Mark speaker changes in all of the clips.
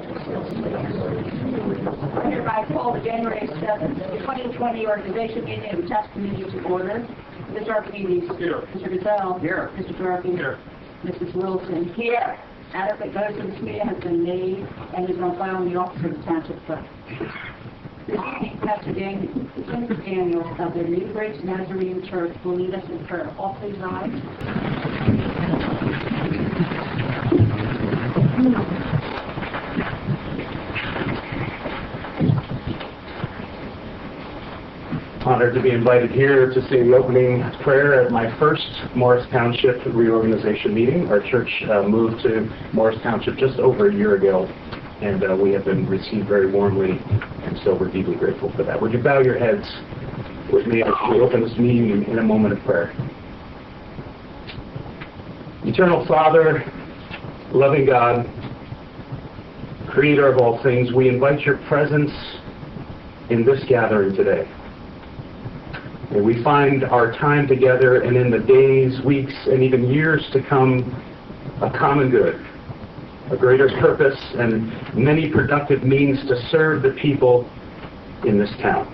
Speaker 1: I hereby call the January 7th, 2020 organization meeting of the Township Committee to order. Mr. Archimedes. Here. Mr. Gazelle. Here. Mr. Durfee. Here. Mrs. Wilson. Here. Adequate notice of this meeting has been made and is on file in the office of the Township Clerk. This evening, Pastor Daniel of the New Grace Nazarene Church will lead us in prayer. All please rise.
Speaker 2: Honored to be invited here to say the opening prayer at my first Morris Township reorganization meeting. Our church moved to Morris Township just over a year ago, and we have been received very warmly, and so we're deeply grateful for that. Would you bow your heads with me as we open this meeting in a moment of prayer? Eternal Father, loving God, Creator of all things, we invite your presence in this gathering today. May we find our time together and in the days, weeks, and even years to come a common good, a greater purpose, and many productive means to serve the people in this town.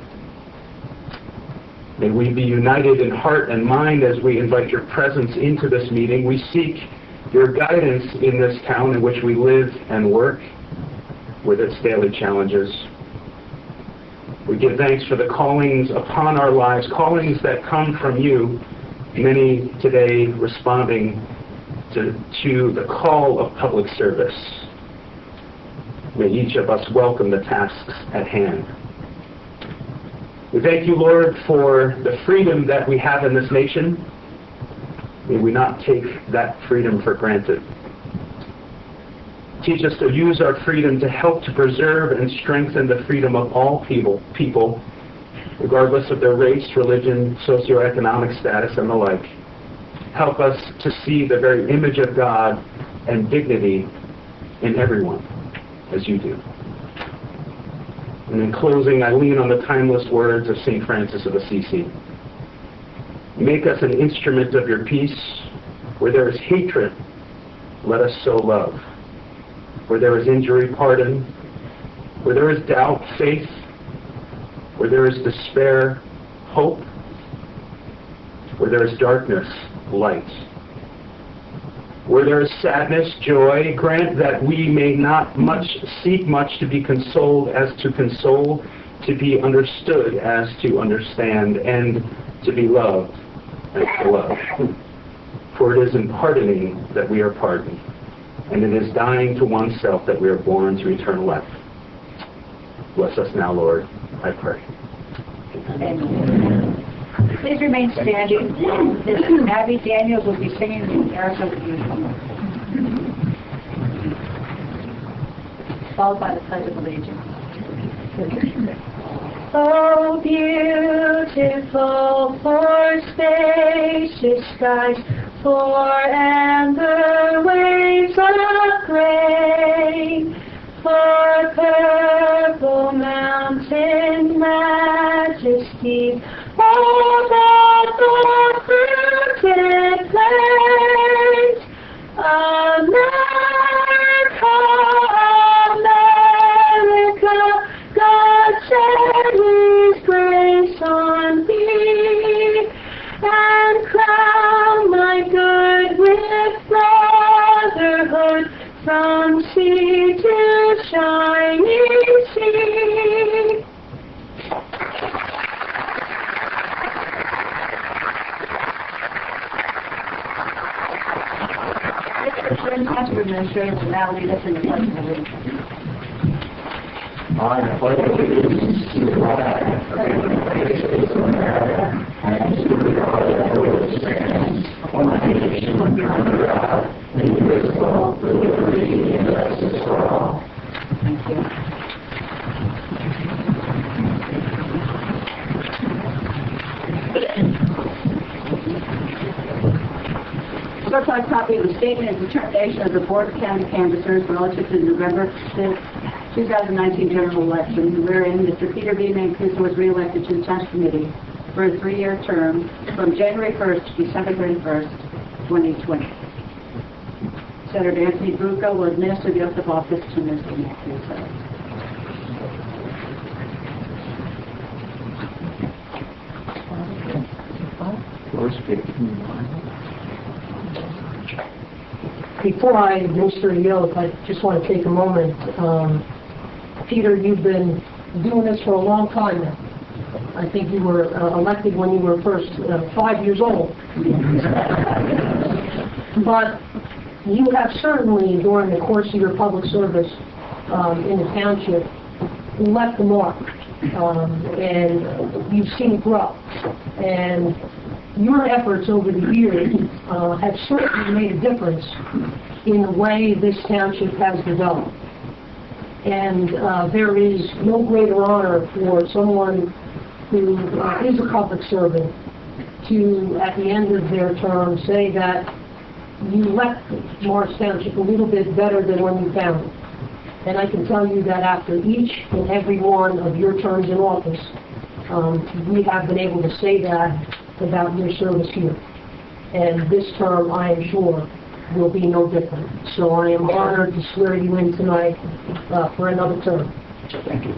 Speaker 2: May we be united in heart and mind as we invite your presence into this meeting. We seek your guidance in this town in which we live and work with its daily challenges. We give thanks for the callings upon our lives, callings that come from you, many today responding to the call of public service. May each of us welcome the tasks at hand. We thank you, Lord, for the freedom that we have in this nation. May we not take that freedom for granted. Teach us to use our freedom to help to preserve and strengthen the freedom of all people, regardless of their race, religion, socioeconomic status, and the like. Help us to see the very image of God and dignity in everyone, as you do. And in closing, I lean on the timeless words of St. Francis of Assisi. Make us an instrument of your peace. Where there is hatred, let us sow love. Where there is injury, pardon. Where there is doubt, faith. Where there is despair, hope. Where there is darkness, light. Where there is sadness, joy. Grant that we may not seek much to be consoled as to console, to be understood as to understand, and to be loved as to love. For it is in pardoning that we are pardoned, and it is dying to oneself that we are born to eternal life. Bless us now, Lord, I pray.
Speaker 1: Amen. Please remain standing. Abby Daniels will be singing the Erica Beautiful, followed by the Pledge of Allegiance. Oh, beautiful for spacious skies, for amber waves of grain, for purple mountain majesty, all that the fruited plains. America, America, God shed his grace on thee, and crown my good with brotherhood from sea to shining sea. Pastor Administered will now lead us in the Pledge of Allegiance.
Speaker 3: I pledge allegiance to the flag of the United States of America and to the republic for which it stands, one nation under God, indivisible, with liberty and justice for all.
Speaker 1: Thank you. Certified copy of the statement and determination of the Board of County Canvassers relative to the November 5th, 2019 general election, wherein Mr. Peter B. Mancuso was re-elected to the Township Committee for a 3-year term from January 1st to December 31st, 2020. Senator Anthony Brucco will administer the oath of office to Mr. Mancuso.
Speaker 4: Before I administer the oath, I just want to take a moment. Peter, you've been doing this for a long time now. I think you were elected when you were first 5 years old. But you have certainly, during the course of your public service in the township, left a mark. And you've seen it grow. And your efforts over the years have certainly made a difference in the way this township has developed. And there is no greater honor for someone who is a public servant to, at the end of their term, say that you left Morris Township a little bit better than when you found it. And I can tell you that after each and every one of your terms in office, we have been able to say that about your service here. And this term, I am sure, will be no different. So I am honored to swear you in tonight for another term.
Speaker 3: Thank you.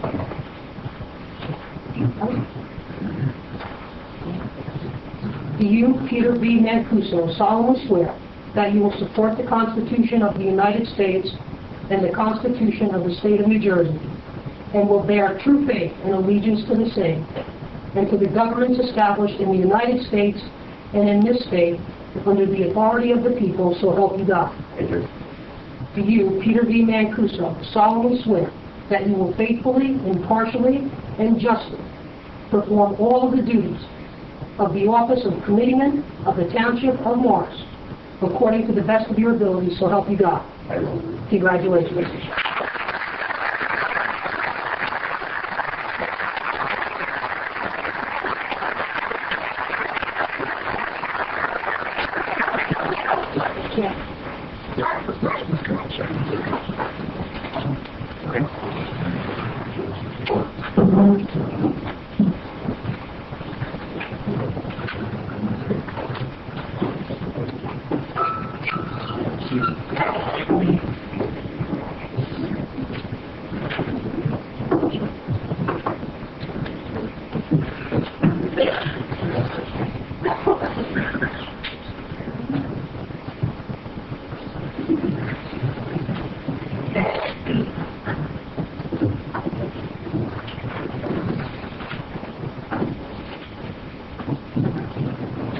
Speaker 4: Do you, Peter B. Mancuso, solemnly swear that you will support the Constitution of the United States and the Constitution of the State of New Jersey, and will bear true faith and allegiance to the same, and to the governments established in the United States and in this state, under the authority of the people, so help you God? Do you, Peter B. Mancuso, solemnly swear that you will faithfully, impartially, and justly perform all of the duties of the office of Committeeman of the Township of Morris, according to the best of your ability, so help you God?
Speaker 3: I will.
Speaker 4: Congratulations.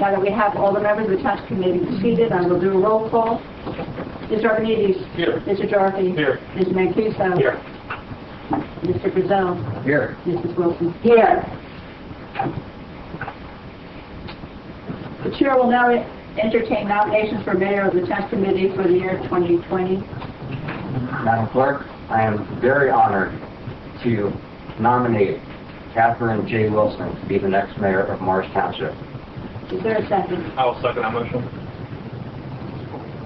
Speaker 1: Now that we have all the members of the Township Committee seated, I will do a roll call. Mr. Archimedes. Here. Mr. Jarkey. Here. Mr. Mancuso.
Speaker 2: Here.
Speaker 1: Mr. Griselle.
Speaker 3: Here.
Speaker 1: Mrs. Wilson. Here. The Chair will now entertain nominations for Mayor of the Township Committee for the year 2020.
Speaker 5: Madam Clerk, I am very honored to nominate Catherine J. Wilson to be the next mayor of Morris Township.
Speaker 1: Is there a second?
Speaker 2: I will second that motion.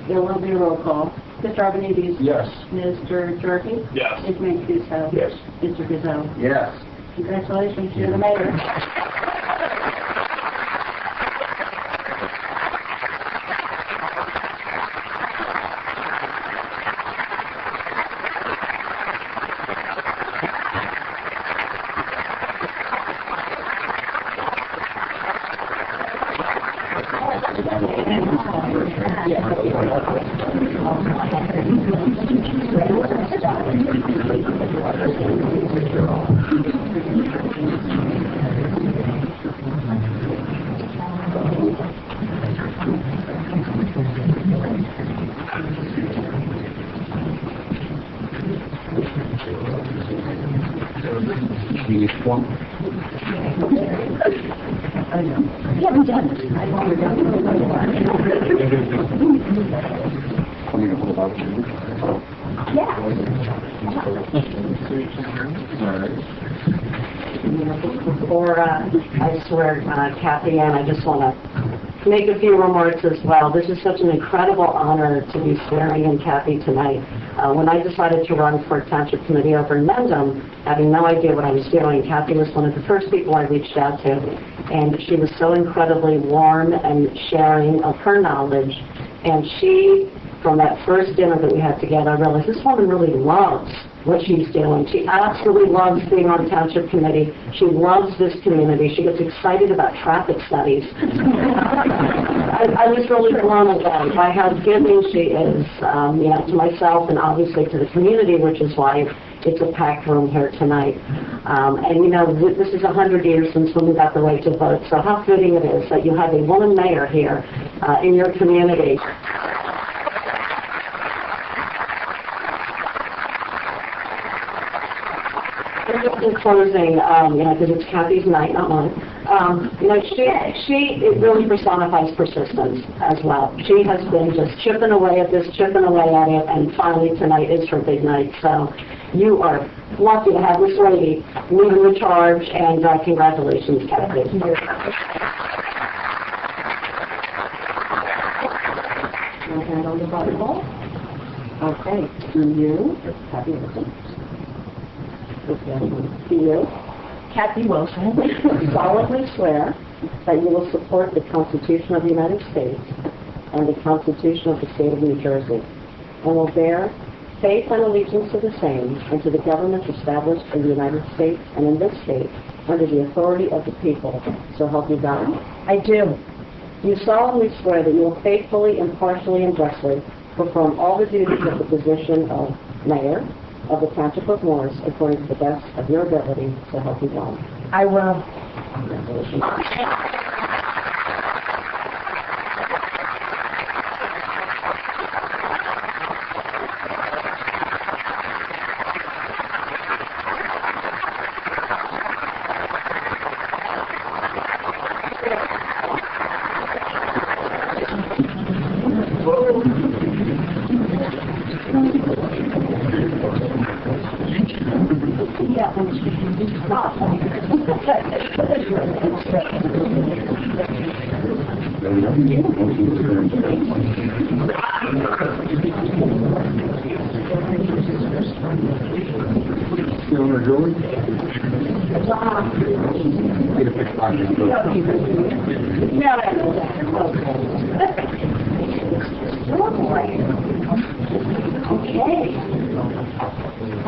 Speaker 1: There will be a roll call. Mr. Archimedes.
Speaker 3: Yes.
Speaker 1: Mr. Jarkey.
Speaker 2: Yes.
Speaker 1: Ms. Mancuso.
Speaker 3: Yes.
Speaker 1: Mr. Griselle.
Speaker 3: Yes.
Speaker 1: Congratulations, you're the mayor.
Speaker 6: You haven't done it.
Speaker 7: Before I swear Kathy in, I just want to make a few remarks as well. This is such an incredible honor to be swearing in Kathy tonight. When I decided to run for Township Committee over in Mendham, having no idea what I was doing, Kathy was one of the first people I reached out to, and she was so incredibly warm and sharing of her knowledge. And she from that first dinner that we had together, I realized this woman really loves what she's doing. She absolutely loves being on Township Committee. She loves this community. She gets excited about traffic studies. I was really blown away by how giving she is, to myself and obviously to the community, which is why it's a packed room here tonight. This is 100 years since when we got the right to vote, so how fitting it is that you have a woman mayor here in your community. And just in closing, because it's Kathy's night, not mine, she really personifies persistence as well. She has been just chipping away at this, chipping away at it, and finally tonight is her big night. So you are lucky to have this lady leading the charge, and congratulations, Kathy. I'll handle the Bible. Okay, to you, Kathy Wilson. To you, Kathy Wilson, solemnly swear that you will support the Constitution of the United States and the Constitution of the State of New Jersey, and will bear faith and allegiance to the same and to the governments established in the United States and in this state under the authority of the people. So help you God. I do. You solemnly swear that you will faithfully, impartially, and justly perform all the duties of the position of Mayor of the Township of Morris according to the best of your ability. So help you God. I will. Congratulations. Okay.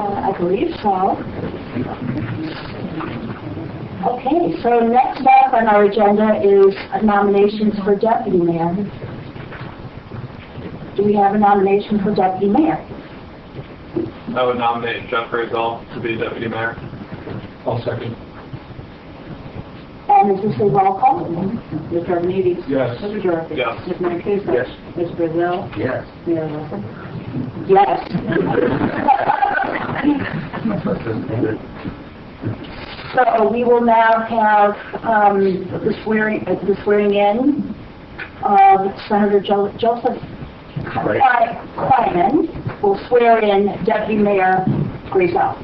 Speaker 7: I believe so. Okay, so next up on our agenda is nominations for Deputy Mayor. Do we have a nomination for Deputy Mayor?
Speaker 8: I would nominate Jeffrey Zell to be Deputy Mayor.
Speaker 2: I'll second.
Speaker 1: And is this a roll call? Mr. Benediction?
Speaker 2: Yes.
Speaker 1: Mr. Durfee?
Speaker 8: Yes.
Speaker 1: Ms. Mancuso?
Speaker 2: Yes.
Speaker 1: Ms. Brazil?
Speaker 2: Yes.
Speaker 1: Mayor Wilson? Yes. So we will now have the swearing in of Senator Joseph Kleiman will swear in Deputy Mayor Grisel.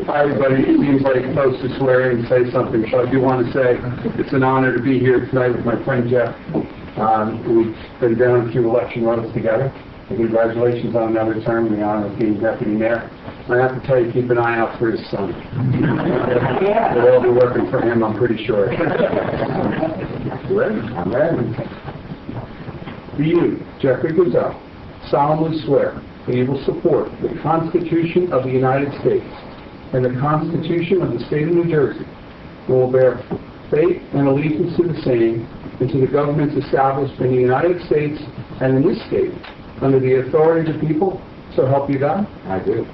Speaker 9: Everybody seems like supposed to swear in and say something, so I do want to say it's an honor to be here tonight with my friend Jeff. We've been down a few election runs together. Congratulations on another term and the honor of being Deputy Mayor. I have to tell you, keep an eye out for his son. We'll all be working for him, I'm pretty sure. I'm ready. Do you, Jeffrey Grisel, solemnly swear that you will support the Constitution of the United States and the Constitution of the State of New Jersey, and will bear faith and allegiance to the same and to the governments established in the United States and in this state under the authority of the people, so help you God?
Speaker 5: I do.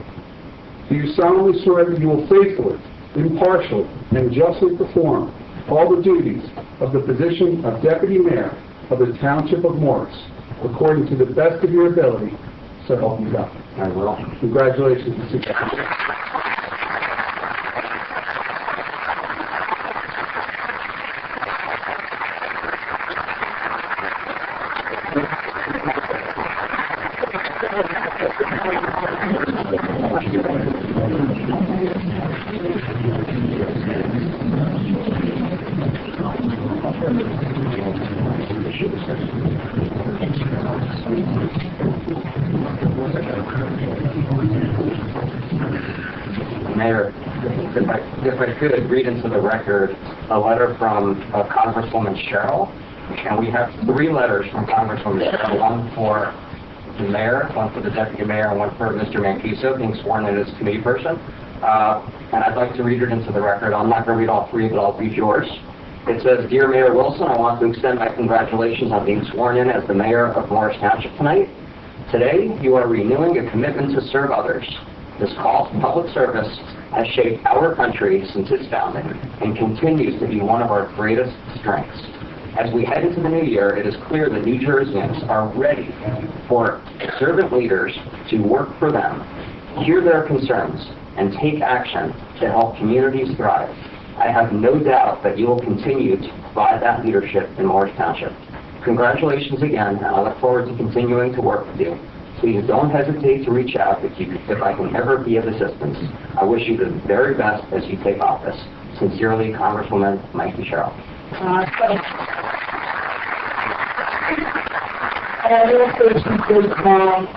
Speaker 9: Do you solemnly swear that you will faithfully, impartially, and justly perform all the duties of the position of Deputy Mayor of the Township of Morris, according to the best of your ability, so help you God?
Speaker 5: I will.
Speaker 9: Congratulations, Mr. Chairman.
Speaker 5: Mayor, if I could read into the record a letter from Congresswoman Cheryl, and we have 3 letters from Congresswoman Cheryl, one for the mayor, one for the deputy mayor, and one for Mr. Mancuso being sworn in as committee person. And I'd like to read it into the record. I'm not going to read all 3, but I'll read yours. It says, Dear Mayor Wilson, I want to extend my congratulations on being sworn in as the mayor of Morris Township tonight. Today, you are renewing a commitment to serve others. This call to public service has shaped our country since its founding and continues to be one of our greatest strengths. As we head into the new year, it is clear that New Jerseyans are ready for servant leaders to work for them, hear their concerns, and take action to help communities thrive. I have no doubt that you will continue to provide that leadership in Morris Township. Congratulations again, and I look forward to continuing to work with you. Please don't hesitate to reach out if I can ever be of assistance. I wish you the very best as you take office. Sincerely, Congresswoman Mikey Cheryl.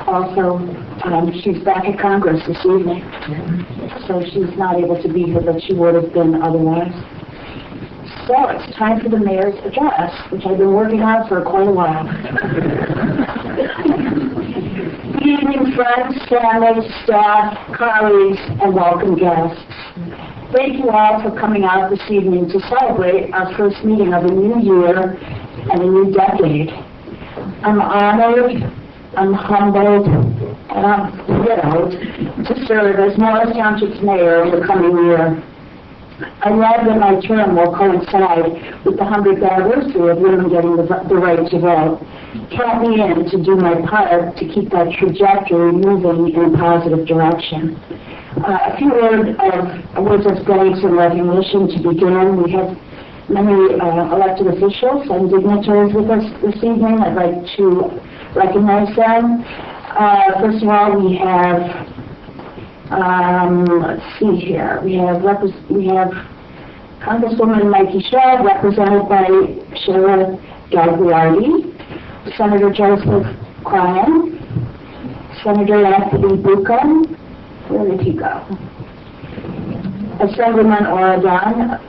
Speaker 6: Also, she's back at Congress this evening, so she's not able to be here, but she would have been otherwise. So it's time for the mayor's address, which I've been working on for quite a while. Good evening, friends, family, staff, colleagues, and welcome guests. Thank you all for coming out this evening to celebrate our first meeting of a new year and a new decade. I'm honored, I'm humbled, and I'm thrilled to serve as Morris Township's mayor in the coming year. I love that my term will coincide with the 100th anniversary of women getting the right to vote. Count me in to do my part to keep that trajectory moving in a positive direction. A few words of thanks and recognition to begin. We have many elected officials and dignitaries with us this evening. I'd like to recognize them. First of all, we have let's see here. We have Congresswoman Mikey Cheryl, represented by Sheila Gagliardi, Senator Joseph Cryan, Senator Anthony Buchan, where did he go? Assemblyman Oregon,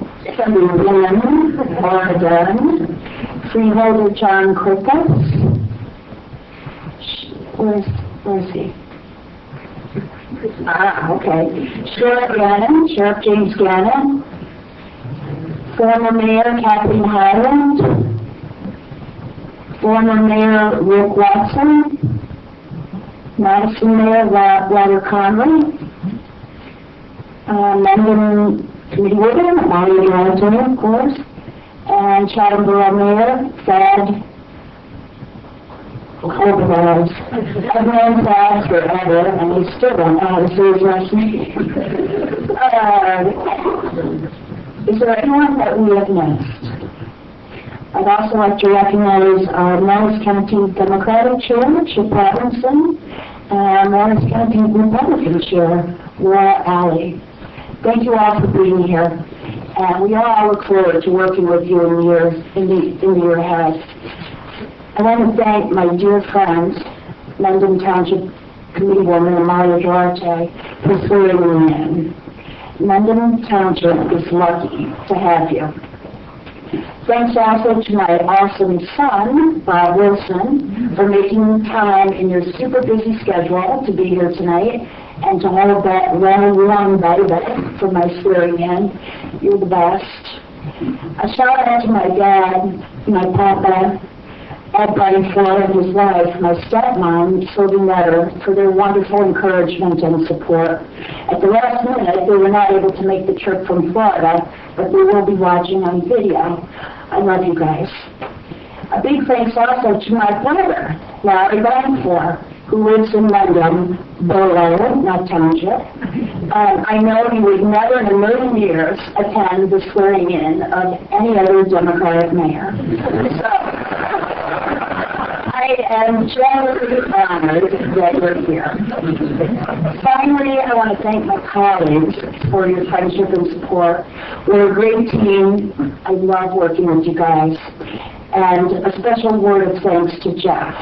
Speaker 6: Freeholder John Crickett. Where's he? Okay. Sheriff James Gannon, former Mayor Kathleen Highland, former Mayor Rick Watson, Madison Mayor Robert Conley, Mendon Committeeman, Molly Johnson, of course, and Chatham Borough Mayor Thad. I've known Thad forever, and we still don't know how to say his last name. Is there anyone that we have missed? I'd also like to recognize our Morris County Democratic Chair, Chip Robinson, and Morris County Republican Chair, Laura Alley. Thank you all for being here, and we all look forward to working with you in the year ahead. I want to thank my dear friends, London Township Committeewoman Amalia Duarte, for swearing me in. London Township is lucky to have you. Thanks also to my awesome son, Bob Wilson, for making time in your super busy schedule to be here tonight and to hold that long Bible for my swearing in. You're the best. A shout out to my dad, my papa, Ed Ford and his wife, my stepmom, Sylvie Letter, for their wonderful encouragement and support. At the last minute, they were not able to make the trip from Florida, but they will be watching on video. I love you guys. A big thanks also to my brother, Larry Banford, who lives in London, Borough, not Township. I know he would never in a million years attend the swearing in of any other Democratic mayor. So, I I am genuinely honored that you're here. Finally, I want to thank my colleagues for your friendship and support. We're a great team. I love working with you guys. And a special word of thanks to Jeff.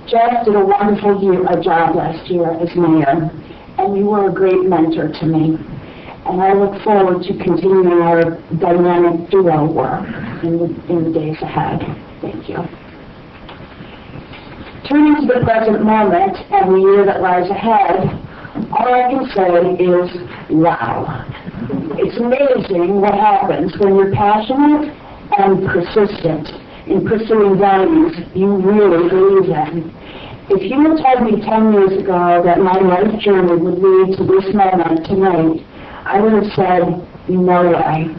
Speaker 6: Jeff did a wonderful job last year as mayor, and you were a great mentor to me. And I look forward to continuing our dynamic duo work in the days ahead. Thank you. Turning to the present moment and the year that lies ahead, all I can say is, wow. It's amazing what happens when you're passionate and persistent in pursuing values you really believe in. If you had told me 10 years ago that my life journey would lead to this moment tonight, I would have said, no way.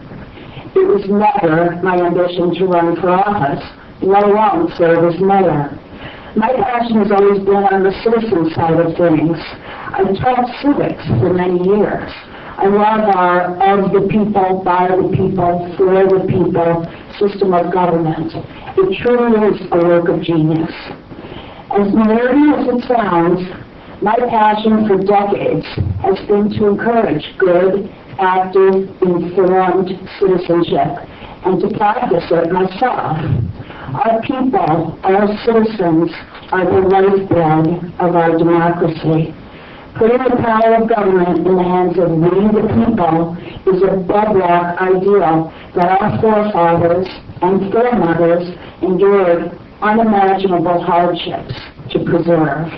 Speaker 6: It was never my ambition to run for office, let alone serve as mayor. My passion has always been on the citizen side of things. I've taught civics for many years. I love our of the people, by the people, for the people system of government. It truly is a work of genius. As nerdy as it sounds, my passion for decades has been to encourage good, active, informed citizenship and to practice it myself. Our people, our citizens, are the lifeblood of our democracy. Putting the power of government in the hands of we the people is a bedrock ideal that our forefathers and foremothers endured unimaginable hardships to preserve.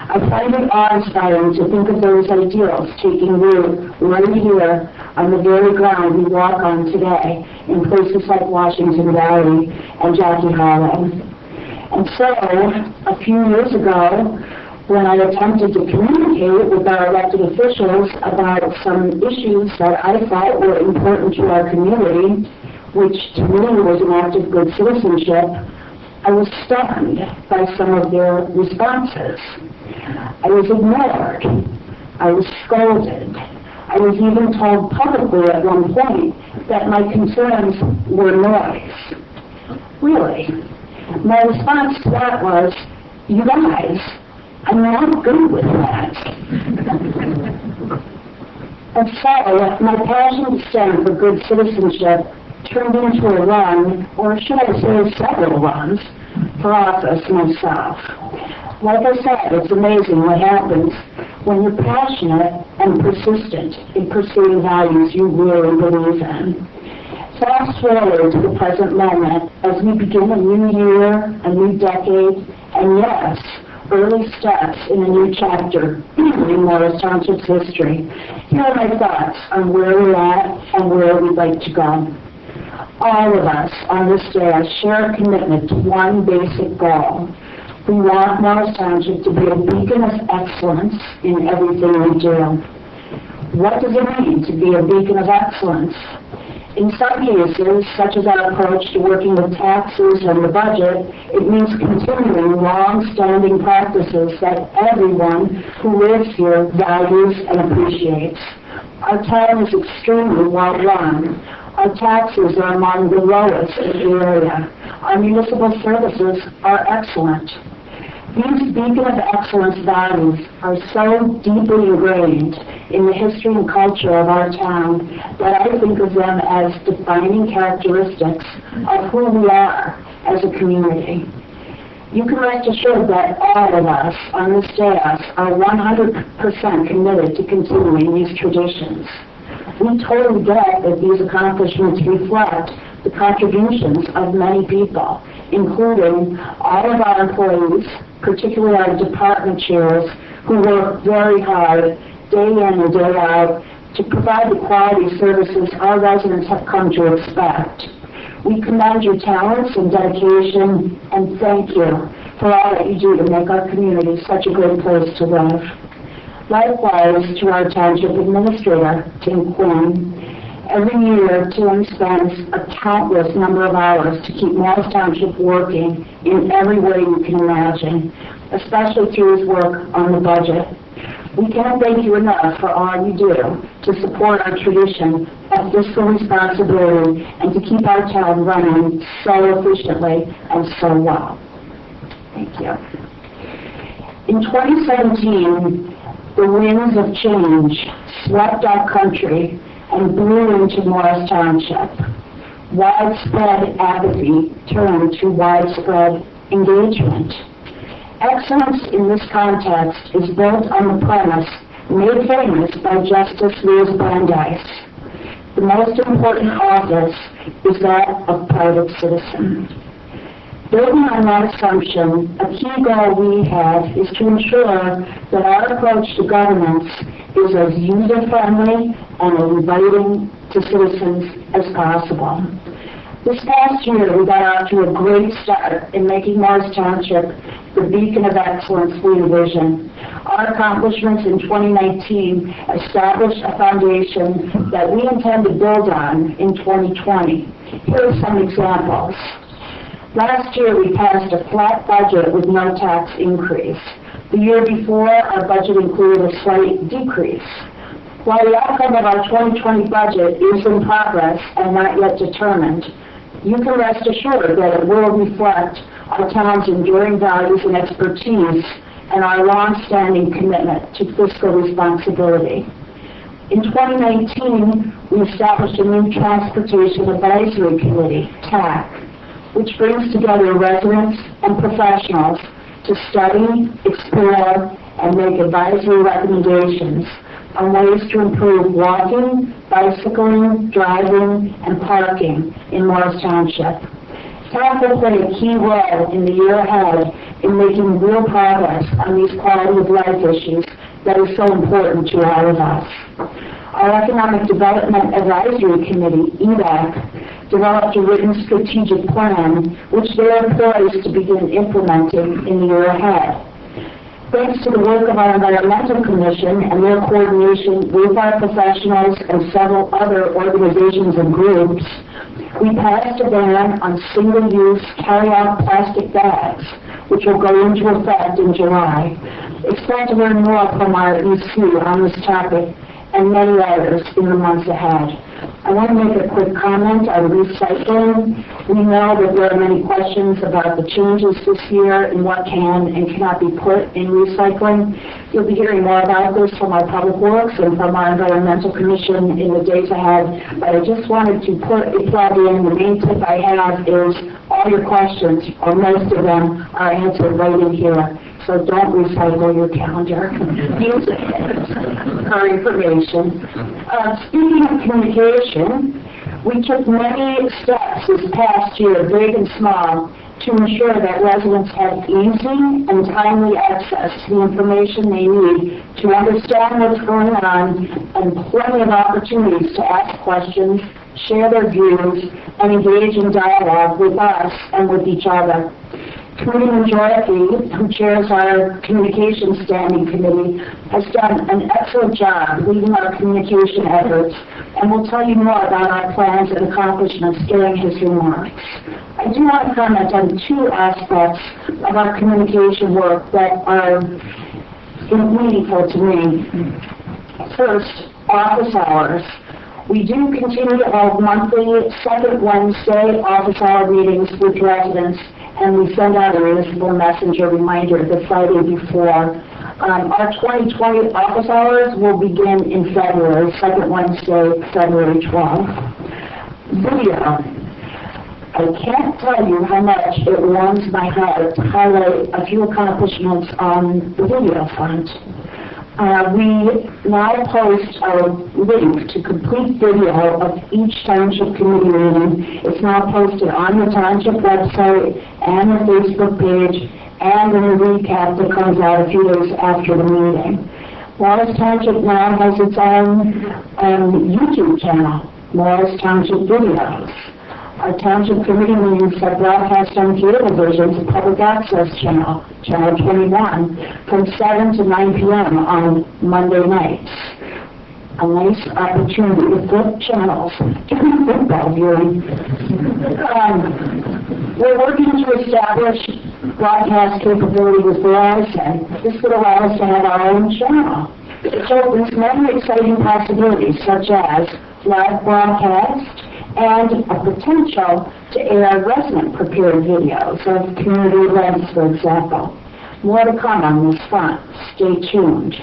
Speaker 6: I find it awe-inspiring to think of those ideals taking root right here on the very ground we walk on today in places like Washington Valley and Jackie Hollow. And so, a few years ago, when I attempted to communicate with our elected officials about some issues that I thought were important to our community, which to me was an act of good citizenship, I was stunned by some of their responses. I was ignored. I was scolded. I was even told publicly at one point that my concerns were noise. Really? My response to that was, you guys, I'm not good with that. And so, my passion to stand for good citizenship turned into a run, or should I say several runs, for office myself. Like I said, it's amazing what happens when you're passionate and persistent in pursuing values you really believe in. Fast forward to the present moment as we begin a new year, a new decade, and yes, early steps in a new chapter in Morris Township's history. Here are my thoughts on where we're at and where we'd like to go. All of us on this day share a commitment to one basic goal. We want Morris Township to be a beacon of excellence in everything we do. What does it mean to be a beacon of excellence? In some cases, such as our approach to working with taxes and the budget, it means continuing long-standing practices that everyone who lives here values and appreciates. Our town is extremely well-run. Our taxes are among the lowest in the area. Our municipal services are excellent. These beacon of excellence values are so deeply ingrained in the history and culture of our town that I think of them as defining characteristics of who we are as a community. You can rest assured that all of us on this dais are 100% committed to continuing these traditions. We totally get that these accomplishments reflect the contributions of many people, including all of our employees, particularly our department chairs, who work very hard, day in and day out, to provide the quality services our residents have come to expect. We commend your talents and dedication, and thank you for all that you do to make our community such a great place to live. Likewise, to our Township Administrator, Tim Quinn. Every year, Tim spends a countless number of hours to keep Morris Township working in every way you can imagine, especially through his work on the budget. We can't thank you enough for all you do to support our tradition of fiscal responsibility and to keep our town running so efficiently and so well. Thank you. In 2017, the winds of change swept our country and blew into Morris Township. Widespread apathy turned to widespread engagement. Excellence in this context is built on the premise made famous by Justice Louis Brandeis. The most important office is that of private citizen. Building on that assumption, a key goal we have is to ensure that our approach to governance is as user-friendly and inviting to citizens as possible. This past year, we got off to a great start in making Morris Township the beacon of excellence we envision. Our accomplishments in 2019 established a foundation that we intend to build on in 2020. Here are some examples. Last year, we passed a flat budget with no tax increase. The year before, our budget included a slight decrease. While the outcome of our 2020 budget is in progress and not yet determined, you can rest assured that it will reflect our town's enduring values and expertise and our long-standing commitment to fiscal responsibility. In 2019, we established a new Transportation Advisory Committee, TAC, which brings together residents and professionals to study, explore, and make advisory recommendations on ways to improve walking, bicycling, driving, and parking in Morris Township. TAC will play a key role in the year ahead in making real progress on these quality of life issues that are so important to all of us. Our Economic Development Advisory Committee, EDAC, developed a written strategic plan which they are poised to begin implementing in the year ahead. Thanks to the work of our Environmental Commission and their coordination with our professionals and several other organizations and groups, we passed a ban on single-use carry-out plastic bags, which will go into effect in July. Expect to learn more from our EC on this topic and many others in the months ahead. I want to make a quick comment on recycling. We know that there are many questions about the changes this year and what can and cannot be put in recycling. You'll be hearing more about this from our Public Works and from our Environmental Commission in the days ahead, but I just wanted to put a plug in. The main tip I have is all your questions, or most of them, are answered right in here. So don't recycle your calendar. Use it for information. Speaking of communication, we took many steps this past year, big and small, to ensure that residents have easy and timely access to the information they need to understand what's going on and plenty of opportunities to ask questions, share their views, and engage in dialogue with us and with each other. Committeeman Dorothy, who chairs our Communications Standing Committee, has done an excellent job leading our communication efforts and will tell you more about our plans and accomplishments during his remarks. I do want to comment on two aspects of our communication work that are meaningful to me. First, office hours. We do continue to hold monthly second Wednesday office hour meetings with residents, and we send out a municipal messenger reminder the Friday before. Our 2020 office hours will begin in February, second Wednesday, February 12th. Video. I can't tell you how much it warms my heart to highlight a few accomplishments on the video front. We now post a link to complete video of each Township Committee meeting. It's now posted on the Township website and the Facebook page and in the recap that comes out a few days after the meeting. Morris Township now has its own YouTube channel, Morris Township Videos. Our Township Committee meetings are broadcast on cable versions of Public Access Channel, Channel 21, from 7 to 9 p.m. on Monday nights. A nice opportunity to flip channels during football viewing. We're working to establish broadcast capability with Verizon. This would allow us to have our own channel. It opens many exciting possibilities, such as live broadcast, and a potential to to air resident-prepared videos of community events, for example. More to come on this front. Stay tuned.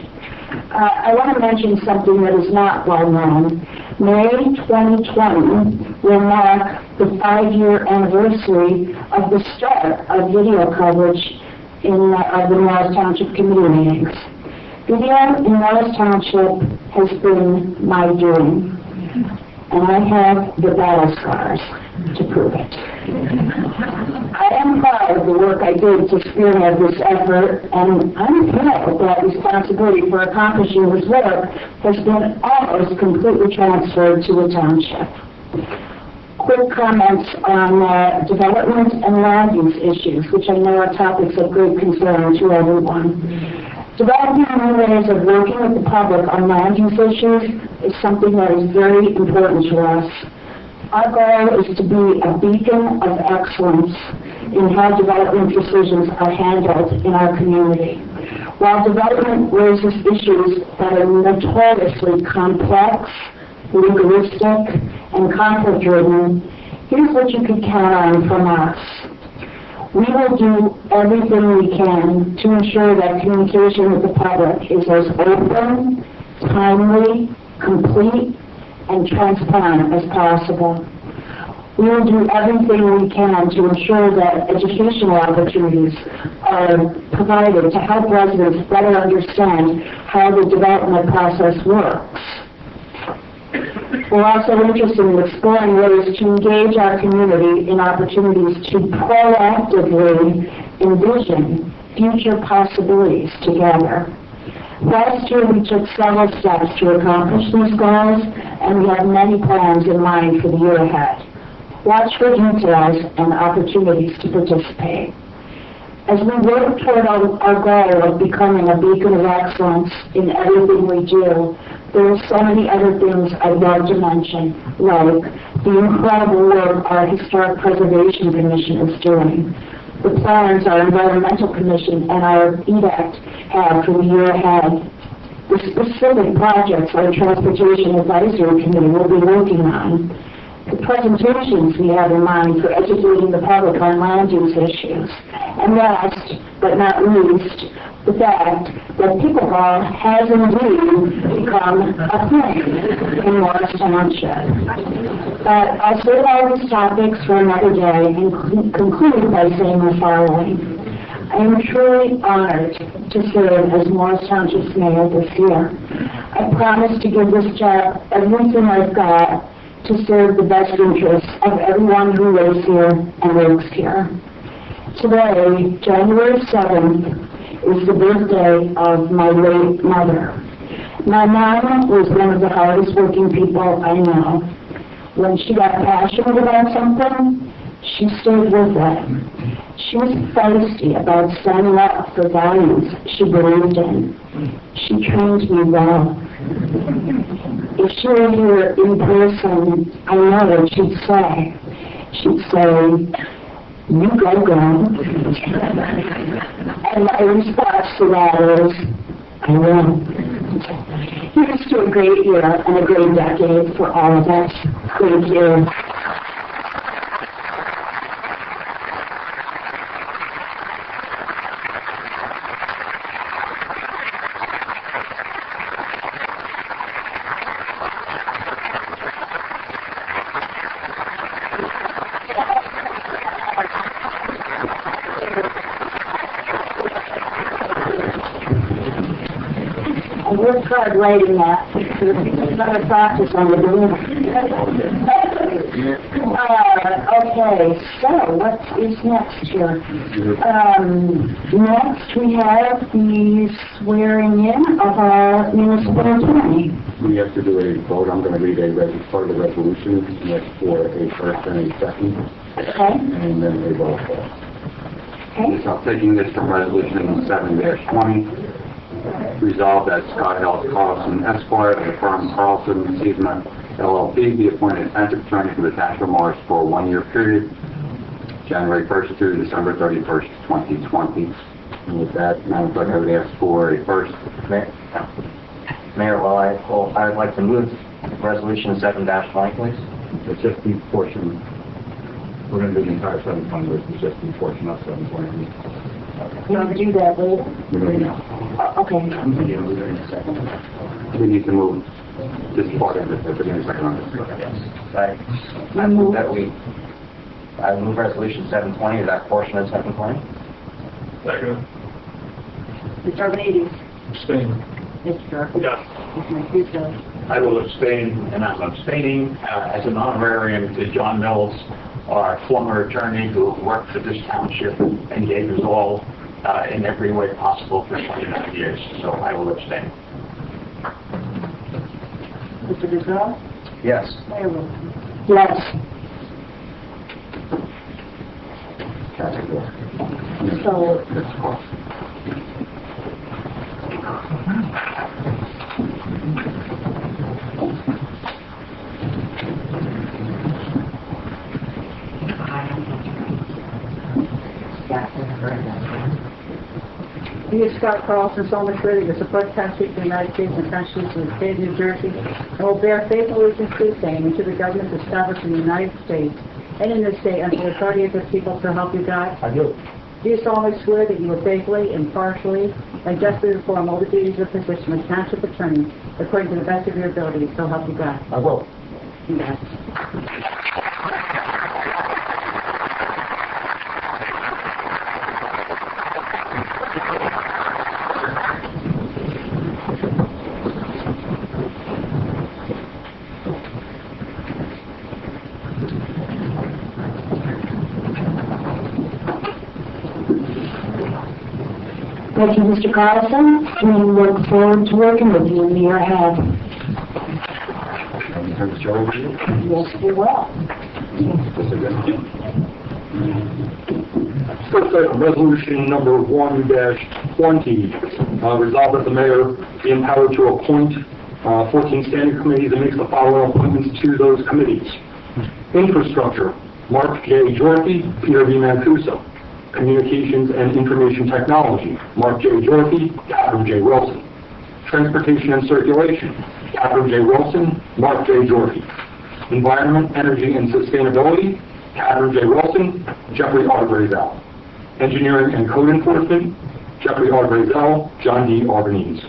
Speaker 6: I want to mention something that is not well known. May 2020 will mark the 5-year anniversary of the start of video coverage of the Morris Township Committee meetings. Video in Morris Township has been my doing, and I have the battle scars to prove it. I am proud of the work I did to spearhead this effort, and I'm proud that responsibility for accomplishing this work has been almost completely transferred to the township. Quick comments on development and land use issues, which I know are topics of great concern to everyone. Developing new ways of working with the public on land use issues is something that is very important to us. Our goal is to be a beacon of excellence in how development decisions are handled in our community. While development raises issues that are notoriously complex, legalistic, and conflict-driven, here's what you can count on from us. We will do everything we can to ensure that communication with the public is as open, timely, complete, and transparent as possible. We will do everything we can to ensure that educational opportunities are provided to help residents better understand how the development process works. We're also interested in exploring ways to engage our community in opportunities to proactively envision future possibilities together. Last year, we took several steps to accomplish these goals, and we have many plans in mind for the year ahead. Watch for details and opportunities to participate. As we work toward our goal of becoming a beacon of excellence in everything we do, there are so many other things I'd love to mention, like the incredible work our Historic Preservation Commission is doing, the plans our Environmental Commission and our EDACT have for the year ahead, the specific projects our Transportation Advisory Committee will be working on, the presentations we have in mind for educating the public on land use issues, and last but not least, the fact that pickleball has indeed become a thing in Morris Township. But I'll save all these topics for another day and conclude by saying the following. I am truly honored to serve as Morris Township's mayor this year. I promise to give this job everything I've got to serve the best interests of everyone who lives here and works here. Today, January 7th, is the birthday of my late mother. My mom was one of the hardest working people I know. When she got passionate about something, she stayed with it. She was feisty about standing up for values she believed in. She trained me well. If she were here in person, I know what she'd say. She'd say, "You go, girl." And my response to that is, I will. Here's to a great year and a great decade for all of us. Thank you. I worked hard writing that. Better practice on the balloon. Okay, so what is next here? Next we have the swearing in of our municipal attorney.
Speaker 10: We have to do a vote. I'm going to read part of the resolution. That's for a first and a second.
Speaker 6: Okay.
Speaker 10: And then a roll call.
Speaker 6: Okay.
Speaker 5: So taking this from Resolution 7-20, resolved that Scott L. Carlson, Esquire, of the firm Carlson Seidman LLP, be appointed township attorney for the township of Morris for a one-year period, January 1st through December 31st, 2020.
Speaker 10: And with that, Madam Clerk, I would ask for a first.
Speaker 5: Mayor, I would like to move Resolution 7-20, please.
Speaker 10: It's just the portion. We're going to do the entire 720 versus just the portion of 720.
Speaker 6: You want to do that later?
Speaker 10: We're going to
Speaker 6: Okay.
Speaker 10: We need to move this part of it, if we're going to second on this.
Speaker 5: I move that I move resolution 720, that portion of 720.
Speaker 8: Second.
Speaker 1: Mr. Arvanites?
Speaker 8: Abstain.
Speaker 1: Mr. Durfee?
Speaker 8: Yes.
Speaker 1: Mr. Mancuso?
Speaker 11: I will abstain, and I'm abstaining as an honorarium to John Mills, our former attorney who worked for this township and gave us all in every way possible for 29 years. So I will abstain.
Speaker 1: Mr. Gazelle?
Speaker 5: Yes.
Speaker 1: Mayor Wilson?
Speaker 6: Yes. So,
Speaker 1: He is Scott Carlson, solemnly swear that you will support the Constitution of the United States and the Constitution of the State of New Jersey, and will bear faithful allegiance to the same and to the governments established in the United States and in this state under the authority of the people, so help you God?
Speaker 11: I do.
Speaker 1: Do you solemnly swear that you will faithfully, impartially, and justly perform all the duties of the position of Township Attorney according to the best of your ability, so help you God?
Speaker 11: I will.
Speaker 1: Congrats.
Speaker 6: thank you, Mr. Carlson. We look forward to working with you in the year ahead. Yes, we will.
Speaker 12: First item, resolution number 1-20, resolved that the mayor be empowered to appoint 14 standing committees and makes the following appointments to those committees. Infrastructure, Mark J. Jorthy, Peter V. Mancuso. Communications and Information Technology, Mark J. Jorthy, Catherine J. Wilson. Transportation and Circulation, Catherine J. Wilson, Mark J. Jorthy. Environment, Energy, and Sustainability, Catherine J. Wilson, Jeffrey R. Brazel. Engineering and Code Enforcement, Jeffrey R. Brazel, John D. Albanese.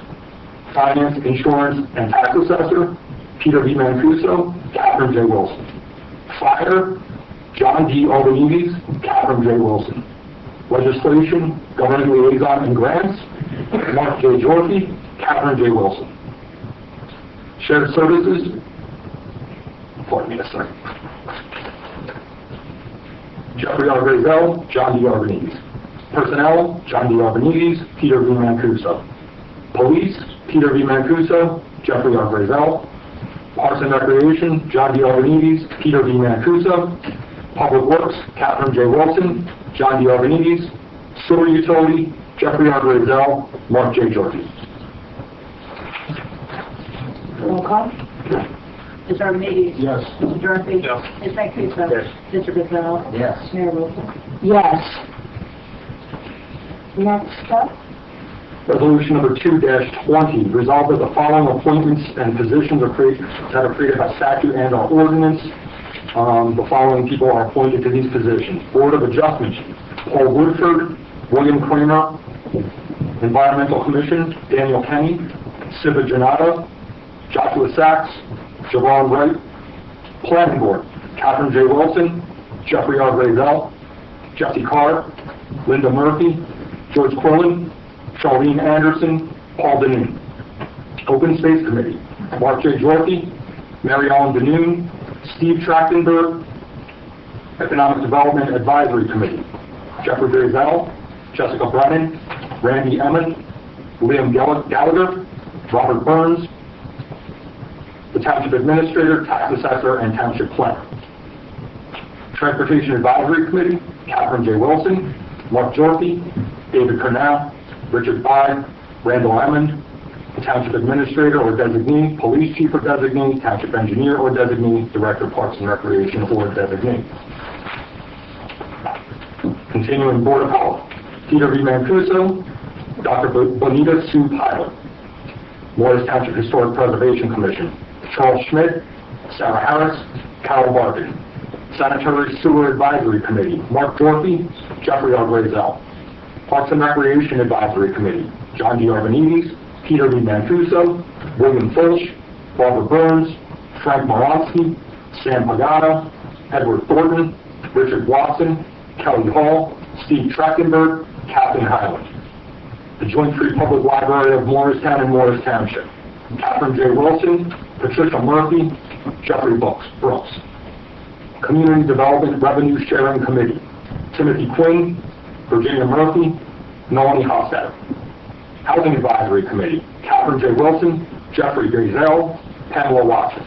Speaker 12: Finance, Insurance, and Tax Assessor, Peter V. Mancuso, Catherine J. Wilson. Fire, John D. Albanese, Catherine J. Wilson. Legislation, Government Liaison and Grants, Mark J. Jorthy, Catherine J. Wilson. Shared Services, pardon me a second. Jeffrey R. Brazel, John D. Albanese. Personnel, John D. Albanese, Peter V. Mancuso. Police, Peter V. Mancuso, Jeffrey R. Brazel. Parks and Recreation, John D. Albanese, Peter V. Mancuso. Public Works, Catherine J. Wilson, John D. Albanese. Sewer Utility, Jeffrey R. Brazel, Mark J. Jorthy.
Speaker 6: Roll call.
Speaker 1: Mr. Arvanites?
Speaker 11: Yes.
Speaker 1: Mr. Durfee?
Speaker 8: Yes.
Speaker 1: Ms. Mancuso?
Speaker 11: Yes.
Speaker 1: Mr. Gazelle?
Speaker 5: Yes.
Speaker 1: Mayor Wilson?
Speaker 6: Yes. Next up.
Speaker 12: Resolution number 2-20, resolved that the following appointments and positions that are created by statute and or ordinance. The following people are appointed to these positions. Board of Adjustment, Paul Woodford, William Kramer. Environmental Commission, Daniel Kenny. Siva Janata, Joshua Sachs, Javon Wright. Planning Board, Catherine J. Wilson, Jeffrey R. Brazel, Jesse Carr, Linda Murphy, George Quillen, Charlene Anderson, Paul Danoon. Open Space Committee, Mark J. Jorthy, Mary Ellen Danoon, Steve Trachtenberg. Economic Development Advisory Committee, Jeffrey Brazel, Jessica Brennan, Randy Emmett, Liam Gallagher, Robert Burns. The Township Administrator, Tax Assessor, and Township Planner. Transportation Advisory Committee, Catherine J. Wilson, Mark Jorthy, David Cornell, Richard Pye, Randall Emmond. The Township Administrator or Designee, Police Chief or Designee, Township Engineer or Designee, Director of Parks and Recreation or Designee. Continuing Board of Health, Peter V. Mancuso, Dr. Bonita Sue Pilot. Morris Township Historic Preservation Commission, Charles Schmidt, Sarah Harris, Carol Barkin. Sanitary Sewer Advisory Committee, Mark Dorothy, Jeffrey R. Grazel. Parks and Recreation Advisory Committee, John D. Arvanites, Peter B. Mancuso, William Fulch, Barbara Burns, Frank Moronsky, Sam Pagano, Edward Thornton, Richard Watson, Kelly Hall, Steve Trachtenberg, Catherine Highland. The Joint Free Public Library of Morristown and Morris Township, Catherine J. Wilson, Patricia Murphy, Jeffrey Brooks. Community Development Revenue Sharing Committee, Timothy Quinn, Virginia Murphy, Melanie Hofstadter. Housing Advisory Committee, Catherine J. Wilson, Jeffrey Grazel, Pamela Watson.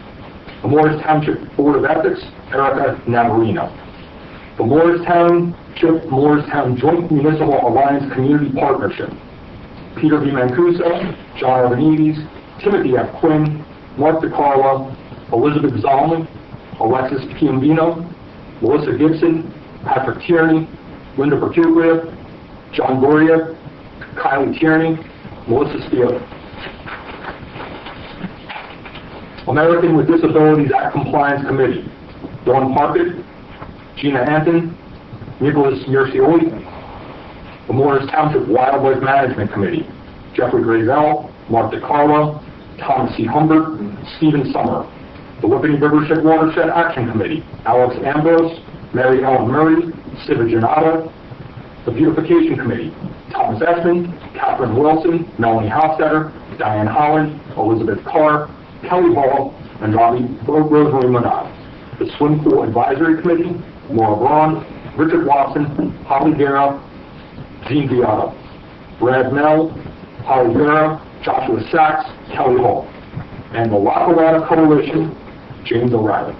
Speaker 12: The Morris Township Board of Ethics, Erica Navarino. The Morris Town Joint Municipal Alliance Community Partnership, Peter B. Mancuso, John Arvanites, Timothy F. Quinn, Mark DiCarlo, Elizabeth Zalman, Alexis Piombino, Melissa Gibson, Patrick Tierney, Linda Bertuglia, John Goria, Kylie Tierney, Melissa Steele. American with Disabilities Act Compliance Committee, Dawn Parkett, Gina Anton, Nicholas Murcioli. The Morris Township Wildlife Management Committee, Jeffrey Grazel, Mark DiCarlo, Thomas C. Humbert, Stephen Summer. The Whippany Rivershed Watershed Action Committee, Alex Ambrose, Mary Ellen Murray, Siva Janata. The Beautification Committee, Thomas Esmond, Catherine Wilson, Melanie Hofstadter, Diane Holland, Elizabeth Carr, Kelly Hall, and Rosemary Monod. The Swim Pool Advisory Committee, Maura Braun, Richard Watson, Holly Guerra, Jean Viata. Brad Mell, Holly Guerra, Joshua Sachs, Kelly Hall. And the Lackawanna Coalition, James O'Reilly.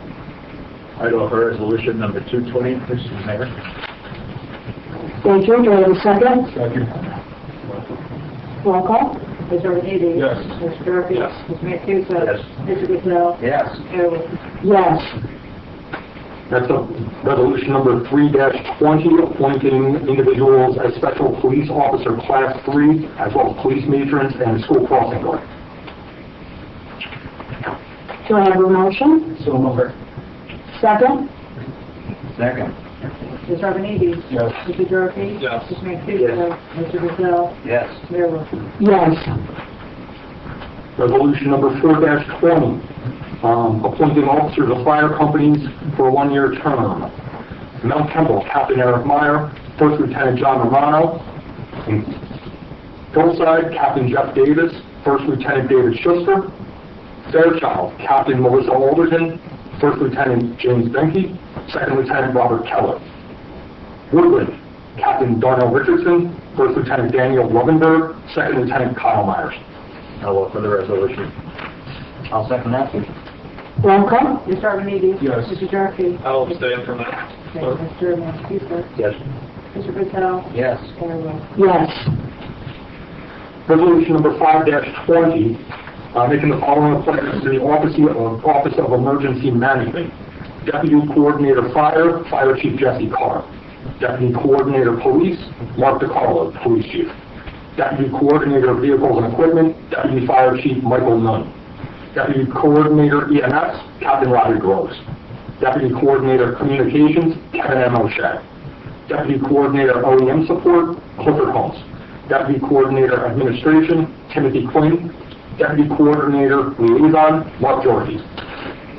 Speaker 11: I'd offer resolution number 220, Mr. Mayor.
Speaker 6: Thank you. Do I have a second?
Speaker 9: Second.
Speaker 6: Roll call.
Speaker 1: Mr. Arvanites?
Speaker 9: Yes.
Speaker 1: Mr. Durfee?
Speaker 8: Yes.
Speaker 1: Mr. Mancuso?
Speaker 11: Yes.
Speaker 1: Mr. Gazelle?
Speaker 5: Yes.
Speaker 1: Mayor Wilson?
Speaker 6: Yes.
Speaker 12: That's resolution number 3-20, appointing individuals as Special Police Officer Class 3, as well as police matrons and school crossing guard.
Speaker 6: Do I have a motion?
Speaker 9: So moved.
Speaker 6: Second?
Speaker 5: Second.
Speaker 1: Mr. Arvanites?
Speaker 9: Yes.
Speaker 1: Mr. Durfee?
Speaker 8: Yes.
Speaker 1: Mr. Mancuso? Mr. Gazelle?
Speaker 5: Yes.
Speaker 1: Mayor Wilson?
Speaker 6: Yes.
Speaker 12: Resolution number 4-20, appointing officers of fire companies for a one-year term. Mount Temple, Captain Eric Meyer, First Lieutenant John Romano. In Hillside, Captain Jeff Davis, First Lieutenant David Schuster. Fairchild, Captain Melissa Alderton, First Lieutenant James Benke, Second Lieutenant Robert Keller. Woodland, Captain Darnell Richardson, First Lieutenant Daniel Lovenberg, Second Lieutenant Kyle Myers.
Speaker 11: I'll offer the resolution.
Speaker 5: I'll second that.
Speaker 6: Roll call.
Speaker 1: Mr. Arvanites?
Speaker 9: Yes.
Speaker 1: Mr. Durfee?
Speaker 8: I'll abstain from that.
Speaker 1: Okay, Mr. Mancuso?
Speaker 11: Yes.
Speaker 1: Mr. Gazelle?
Speaker 5: Yes.
Speaker 1: Mayor Wilson?
Speaker 6: Yes.
Speaker 12: Resolution number 5-20, making the following appointments to the Office of Emergency Management. Deputy Coordinator Fire, Fire Chief Jesse Carr. Deputy Coordinator Police, Mark DiCarlo, Police Chief. Deputy Coordinator Vehicles and Equipment, Deputy Fire Chief Michael Nunn. Deputy Coordinator EMS, Captain Robbie Groves. Deputy Coordinator Communications, Kevin M. O'Shea. Deputy Coordinator OEM Support, Clifford Holmes. Deputy Coordinator Administration, Timothy Quinn. Deputy Coordinator Liaison, Mark Jorge.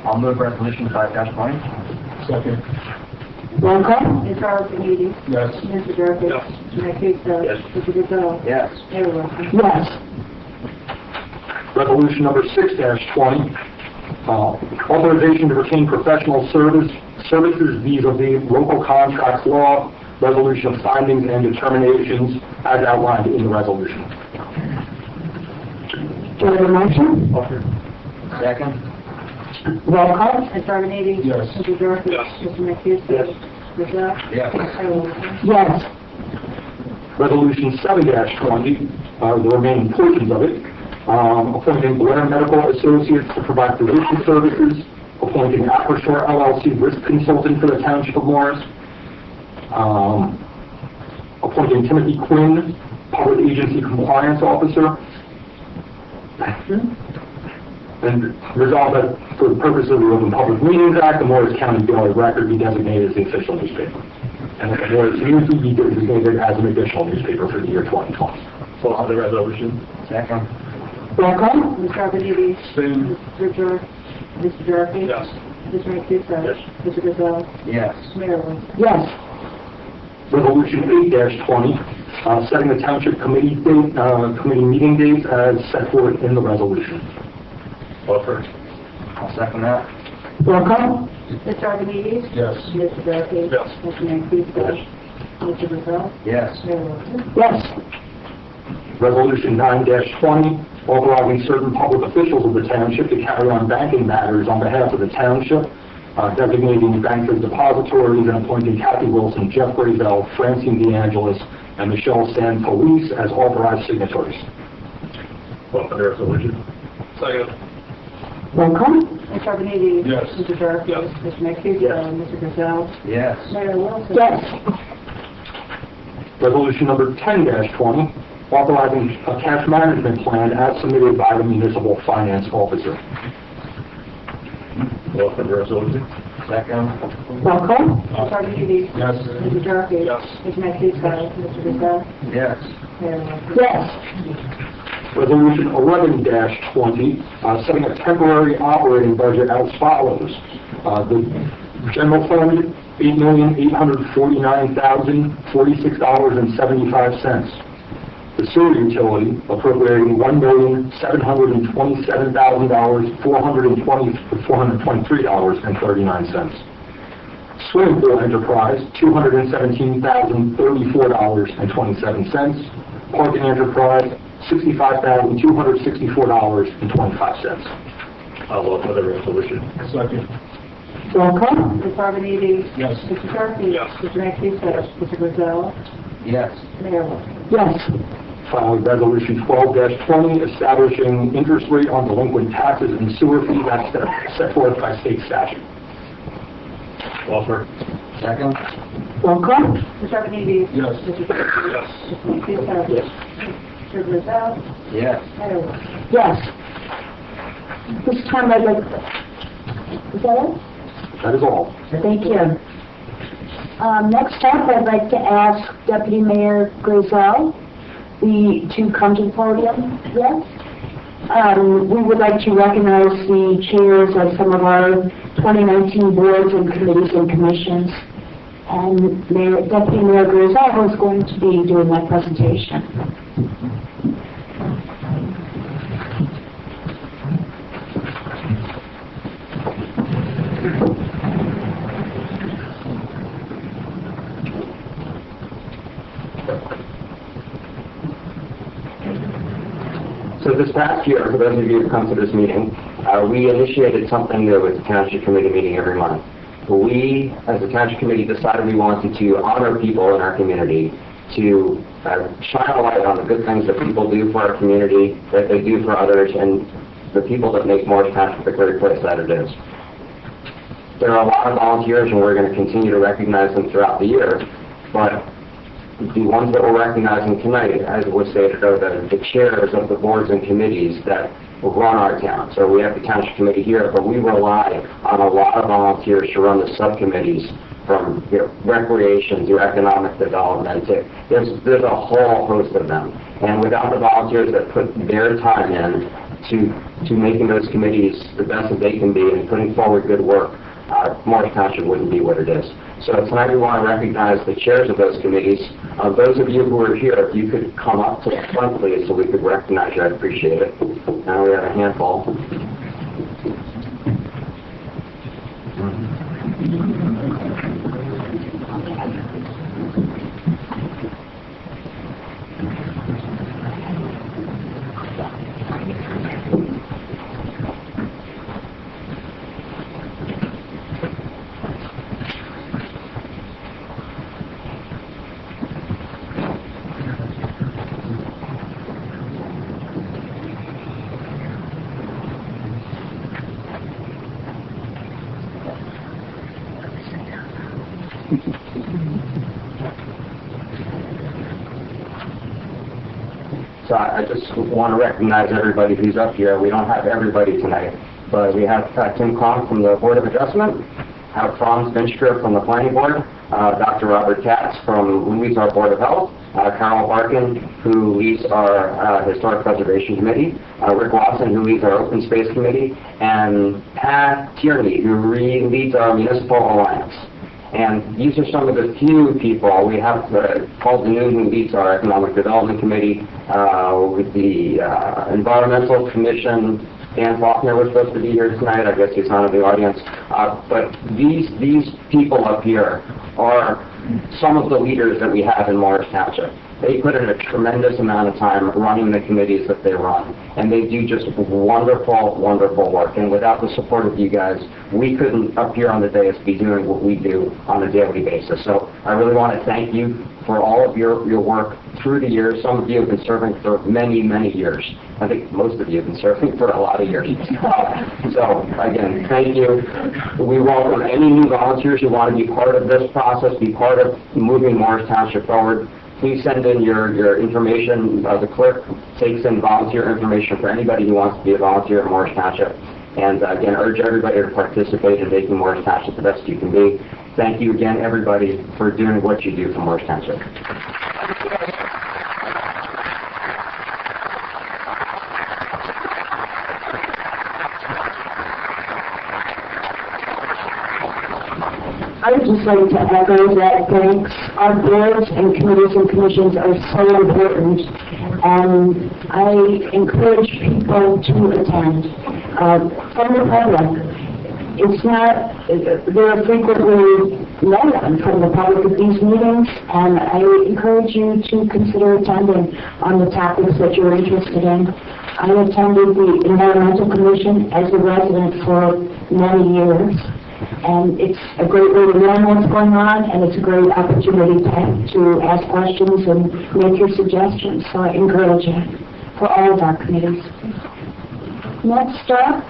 Speaker 5: I'll move resolution 5-20.
Speaker 9: Second.
Speaker 6: Roll call.
Speaker 1: Mr. Arvanites?
Speaker 9: Yes.
Speaker 1: Mr. Durfee?
Speaker 8: Yes.
Speaker 1: Mr. Mancuso?
Speaker 11: Yes.
Speaker 1: Mr. Gazelle?
Speaker 5: Yes.
Speaker 1: Mayor Wilson?
Speaker 6: Yes.
Speaker 12: Resolution number 6-20, authorization to retain professional services vis-a-vis local contracts law, resolution findings and determinations as outlined in the resolution.
Speaker 6: Do I have a motion?
Speaker 5: Second.
Speaker 6: Roll call.
Speaker 1: Mr. Arvanites?
Speaker 9: Yes.
Speaker 1: Mr. Durfee?
Speaker 8: Yes.
Speaker 1: Mr. Mancuso?
Speaker 11: Yes.
Speaker 1: Mr. Gazelle?
Speaker 5: Yes.
Speaker 1: Mayor Wilson?
Speaker 6: Yes.
Speaker 12: Resolution 7-20, the remaining portions of it, appointing Blair Medical Associates to provide physician services, appointing Aquashore LLC risk consultant for the Township of Morris, appointing Timothy Quinn, Public Agency Compliance Officer, And resolved that for the purpose of the Open Public Meetings Act, the Morris County Daily Record be designated as the official newspaper. And that the Morris News be designated as an additional newspaper for the year 2020.
Speaker 2: So on the resolution.
Speaker 5: Second.
Speaker 6: Roll call?
Speaker 1: Mr. Archimedes.
Speaker 2: Same.
Speaker 1: Mr. Richard. Mr. Durfee.
Speaker 2: Yes.
Speaker 1: Mr. Mancuso.
Speaker 2: Yes.
Speaker 1: Mr. Gazelle.
Speaker 5: Yes.
Speaker 1: Mayor Wilson.
Speaker 6: Yes.
Speaker 12: Resolution 8-20, setting the Township Committee date, committee meeting dates as set forth in the resolution.
Speaker 2: Offer.
Speaker 5: I'll second that.
Speaker 6: Roll call?
Speaker 1: Mr. Archimedes.
Speaker 2: Yes.
Speaker 1: Mr. Durfee.
Speaker 2: Yes.
Speaker 1: Mr. Mancuso.
Speaker 2: Yes.
Speaker 1: Mr. Gazelle.
Speaker 5: Yes.
Speaker 1: Mayor Wilson.
Speaker 6: Yes.
Speaker 12: Resolution 9-20, authorizing certain public officials of the township to carry on banking matters on behalf of the township, designating banks as depositories and appointing Kathy Wilson, Jeff Brazel, Francine DeAngelis, and Michelle Sand Police as authorized signatories.
Speaker 2: Offer the resolution. Second.
Speaker 6: Roll call?
Speaker 1: Mr. Archimedes.
Speaker 2: Yes.
Speaker 1: Mr. Durfee.
Speaker 2: Yes.
Speaker 1: Mr. Mancuso.
Speaker 2: Yes.
Speaker 1: Mr. Gazelle.
Speaker 5: Yes.
Speaker 1: Mayor Wilson.
Speaker 6: Yes.
Speaker 12: Resolution number 10-20, authorizing a cash management plan as submitted by the municipal finance officer.
Speaker 2: Offer the resolution.
Speaker 5: Second.
Speaker 6: Roll call?
Speaker 1: Mr. Archimedes.
Speaker 2: Yes.
Speaker 1: Mr. Durfee.
Speaker 2: Yes.
Speaker 1: Mr. Mancuso. Mr. Gazelle.
Speaker 5: Yes.
Speaker 1: Mayor Wilson.
Speaker 6: Yes.
Speaker 12: Resolution 11-20, setting a temporary operating budget as follows. The general fund, $8,849,046.75. The sewer utility appropriating $1,727,423.39. Swimming pool enterprise, $217,034.27. Parking enterprise, $65,264.25.
Speaker 2: I'll offer the resolution. Second.
Speaker 6: Roll call?
Speaker 1: Mr. Archimedes.
Speaker 2: Yes.
Speaker 1: Mr. Durfee.
Speaker 2: Yes.
Speaker 1: Mr. Mancuso. Mr. Gazelle.
Speaker 5: Yes.
Speaker 1: Mayor Wilson.
Speaker 6: Yes.
Speaker 12: Finally, Resolution 12-20, establishing interest rate on delinquent taxes and sewer fees as set forth by state statute.
Speaker 2: Offer.
Speaker 5: Second.
Speaker 6: Roll call?
Speaker 1: Mr. Archimedes.
Speaker 2: Yes.
Speaker 1: Mr. Durfee.
Speaker 2: Yes.
Speaker 1: Mr. Mancuso.
Speaker 2: Yes.
Speaker 1: Mr. Gazelle.
Speaker 5: Yes.
Speaker 1: Mayor Wilson.
Speaker 6: Yes. This time I'd like, is that it?
Speaker 12: That is all.
Speaker 6: Thank you. Next up, I'd like to ask Deputy Mayor Grizel to come to the podium. Yes? We would like to recognize the chairs of some of our 2019 boards and committees and commissions. And Deputy Mayor Grizel is going to be doing that presentation.
Speaker 5: So this past year, for those of you who come to this meeting, we initiated something new with the Township Committee meeting every month. We, as a Township Committee, decided we wanted to honor people in our community, to shine a light on the good things that people do for our community, that they do for others, and the people that make Morris Township the great place that it is. There are a lot of volunteers, and we're going to continue to recognize them throughout the year, but the ones that we're recognizing tonight, as it was stated, are the chairs of the boards and committees that run our town. So we have the Township Committee here, but we rely on a lot of volunteers to run the subcommittees, from recreation to economic development. There's a whole host of them. And without the volunteers that put their time in to making those committees the best that they can be and putting forward good work, Morris Township wouldn't be what it is. So tonight we want to recognize the chairs of those committees. Those of you who are here, if you could come up to the front, please, so we could recognize you, I'd appreciate it. Now we have a handful. So I just want to recognize everybody who's up here. We don't have everybody tonight, but we have Tim Kong from the Board of Adjustment, have Franz Vinster from the Planning Board, Dr. Robert Katz who leads our Board of Health, Carol Barkin, who leads our Historic Preservation Committee, Rick Watson, who leads our Open Space Committee, and Pat Tierney, who leads our Municipal Alliance. And these are some of the few people. We have Paul Danoon, who leads our Economic Development Committee, with the Environmental Commission. Dan Faulkner was supposed to be here tonight. I guess he's not in the audience. But these people up here are some of the leaders that we have in Morris Township. They put in a tremendous amount of time running the committees that they run, and they do just wonderful, wonderful work. And without the support of you guys, we couldn't up here on the dais be doing what we do on a daily basis. So I really want to thank you for all of your work through the years. Some of you have been serving for many, many years. I think most of you have been serving for a lot of years. So again, thank you. We welcome any new volunteers who want to be part of this process, be part of moving Morris Township forward. Please send in your information. The clerk takes in volunteer information for anybody who wants to be a volunteer at Morris Township. And again, urge everybody to participate in making Morris Township the best you can be. Thank you again, everybody, for doing what you do for Morris Township.
Speaker 6: I would just like to echo that thanks. Our boards and committees and commissions are so important, and I encourage people to attend from the public. It's not, there are frequently no one from the public at these meetings, and I encourage you to consider attending on the topics that you're interested in. I attended the Environmental Commission as a resident for many years. And it's a great way to learn what's going on, and it's a great opportunity to ask questions and make your suggestions. So I encourage you for all of our committees. Next up,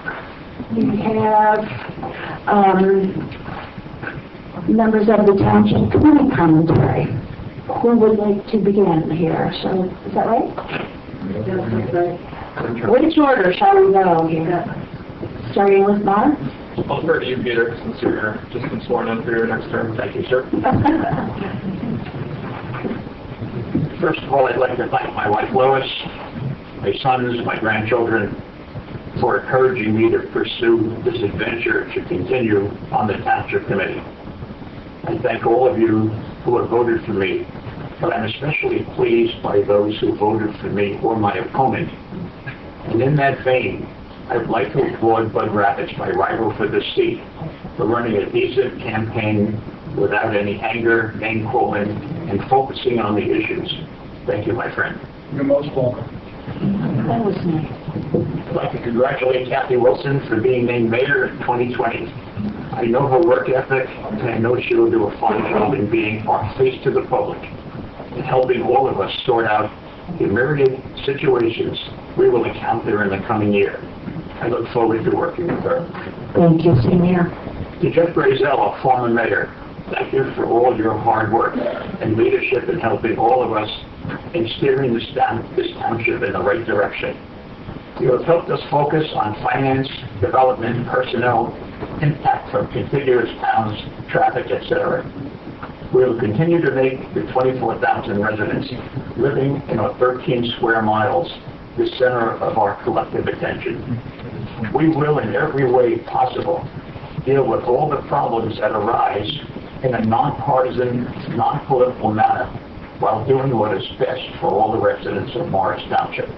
Speaker 6: we have members of the Township Committee commentary. Who would like to begin here? So, is that right? Which order shall we go here? Starting with Bob?
Speaker 8: I'll defer to you, Peter, since you're just been sworn in for your next term. Thank you, sir.
Speaker 11: First of all, I'd like to thank my wife, Lois, my sons, my grandchildren, for encouraging me to pursue this adventure to continue on the Township Committee. I thank all of you who have voted for me, but I'm especially pleased by those who voted for me or my opponent. And in that vein, I'd like to applaud Bud Rabbits, my rival for this seat, for running a decent campaign without any anger, name-calling, and focusing on the issues. Thank you, my friend.
Speaker 9: You're most welcome.
Speaker 6: That was nice.
Speaker 11: I'd like to congratulate Kathy Wilson for being named mayor in 2020. I know her work ethic, and I know she will do a fine job in being our face to the public and helping all of us sort out the myriad situations we will encounter in the coming year. I look forward to working with her.
Speaker 6: Thank you, Senior.
Speaker 11: To Jeff Brazel, our former mayor, thank you for all your hard work and leadership in helping all of us in steering this township in the right direction. You have helped us focus on finance, development, personnel, impact from contiguous towns, traffic, etc. We will continue to make the 24,000 residents living in our 13 square miles the center of our collective attention. We will, in every way possible, deal with all the problems that arise in a nonpartisan, non-political manner while doing what is best for all the residents of Morris Township.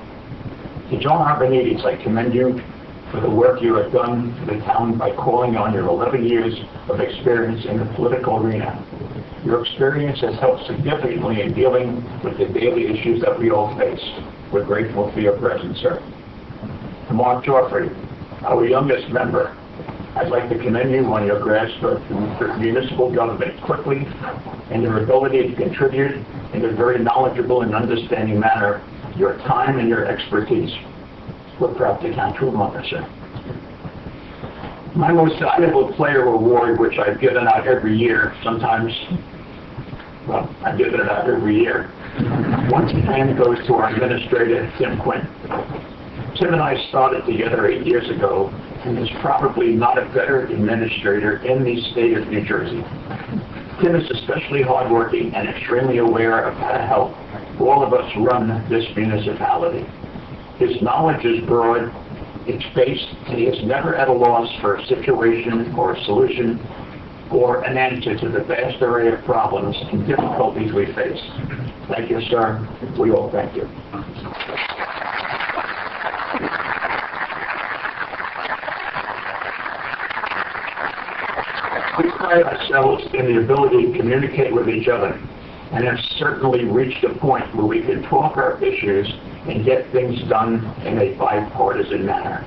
Speaker 11: To John Arbonides, I commend you for the work you have done for the town by calling on your 11 years of experience in the political arena. Your experience has helped significantly in dealing with the daily issues that we all face. We're grateful for your presence, sir. To Mark Joffrey, our youngest member, I'd like to commend you on your grasp of municipal government quickly and your ability to contribute in a very knowledgeable and understanding manner your time and your expertise. We're proud to count you among us, sir. My most valuable player award, which I've given out every year, sometimes, well, I give it out every year, Once again goes to our administrator, Tim Quinn. Tim and I started together 8 years ago, and there's probably not a better administrator in the state of New Jersey. Tim is especially hardworking and extremely aware of how to help all of us run this municipality. His knowledge is broad, it's based, and he is never at a loss for a situation or a solution or an answer to the vast array of problems and difficulties we face. Thank you, sir. We all thank you. We pride ourselves in the ability to communicate with each other, and have certainly reached a point where we can talk our issues and get things done in a bipartisan manner.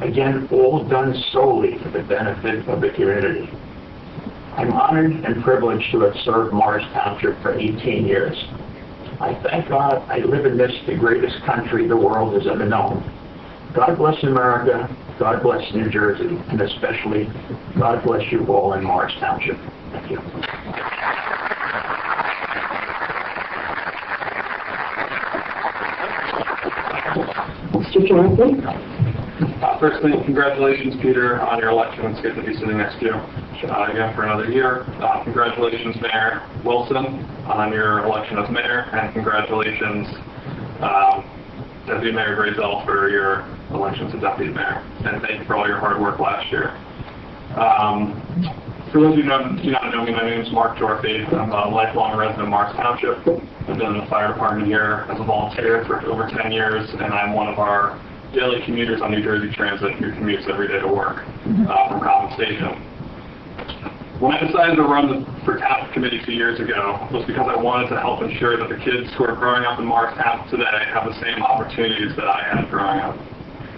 Speaker 11: Again, all done solely for the benefit of the community. I'm honored and privileged to have served Morris Township for 18 years. I thank God I live in this, the greatest country the world has ever known. God bless America, God bless New Jersey, and especially God bless you all in Morris Township. Thank you.
Speaker 6: Mr. Johnson?
Speaker 8: Firstly, congratulations, Peter, on your election. It's good to be sitting next to you again for another year. Congratulations, Mayor Wilson, on your election as mayor, and congratulations, Deputy Mayor Grayzell, for your election to Deputy Mayor. And thank you for all your hard work last year. For those of you who do not know me, my name is Mark Jorfey. I'm a lifelong resident of Morris Township. I've been in the fire department here as a volunteer for over 10 years, and I'm one of our daily commuters on New Jersey Transit who commutes every day to work from Common Station. When I decided to run for Township Committee 2 years ago, it was because I wanted to help ensure that the kids who are growing up in Morris Township today have the same opportunities that I had growing up.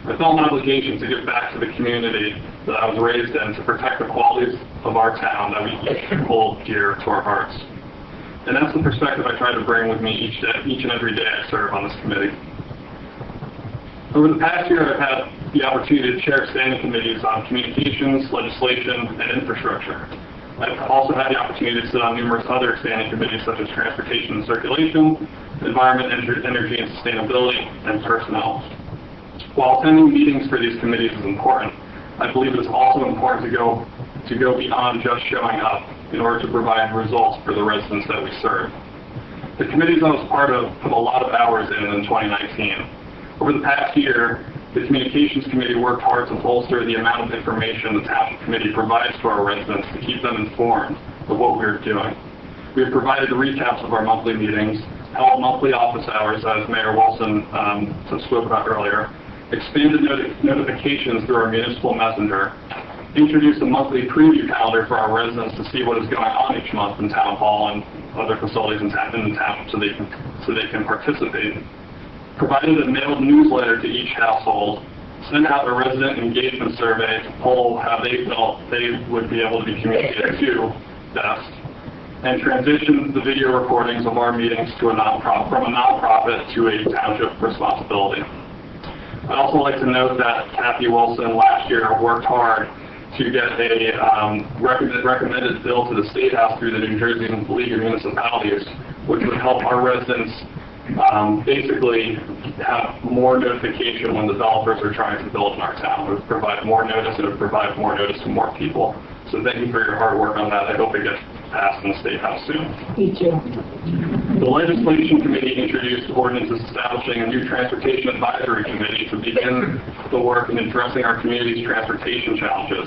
Speaker 8: I felt an obligation to give back to the community that I was raised in, to protect the qualities of our town that we each hold dear to our hearts. And that's the perspective I try to bring with me each and every day I serve on this committee. Over the past year, I've had the opportunity to chair standing committees on communications, legislation, and infrastructure. I've also had the opportunity to sit on numerous other standing committees such as transportation and circulation, environment, energy and sustainability, and personnel. While attending meetings for these committees is important, I believe it is also important to go beyond just showing up in order to provide results for the residents that we serve. The committees I was part of put a lot of hours in 2019. Over the past year, the Communications Committee worked hard to bolster the amount of information the Township Committee provides to our residents to keep them informed of what we're doing. We have provided the recaps of our monthly meetings, held monthly office hours, as Mayor Wilson spoke about earlier, expanded notifications through our municipal messenger, introduced a monthly preview calendar for our residents to see what is going on each month in Town Hall and other facilities in the town so they can participate, provided a mailed newsletter to each household, sent out a resident engagement survey to poll how they felt they would be able to be communicated to best, and transitioned the video recordings of our meetings to from a nonprofit to a township responsibility. I'd also like to note that Kathy Wilson last year worked hard to get a recommended bill to the State House through the New Jersey League of Municipalities, which would help our residents basically have more notification when developers are trying to build in our town. It would provide more notice, and it would provide more notice to more people. So thank you for your hard work on that. I hope it gets passed in the State House soon.
Speaker 6: Me too.
Speaker 8: The Legislation Committee introduced ordinances establishing a new Transportation Advisory Committee to begin the work in addressing our community's transportation challenges,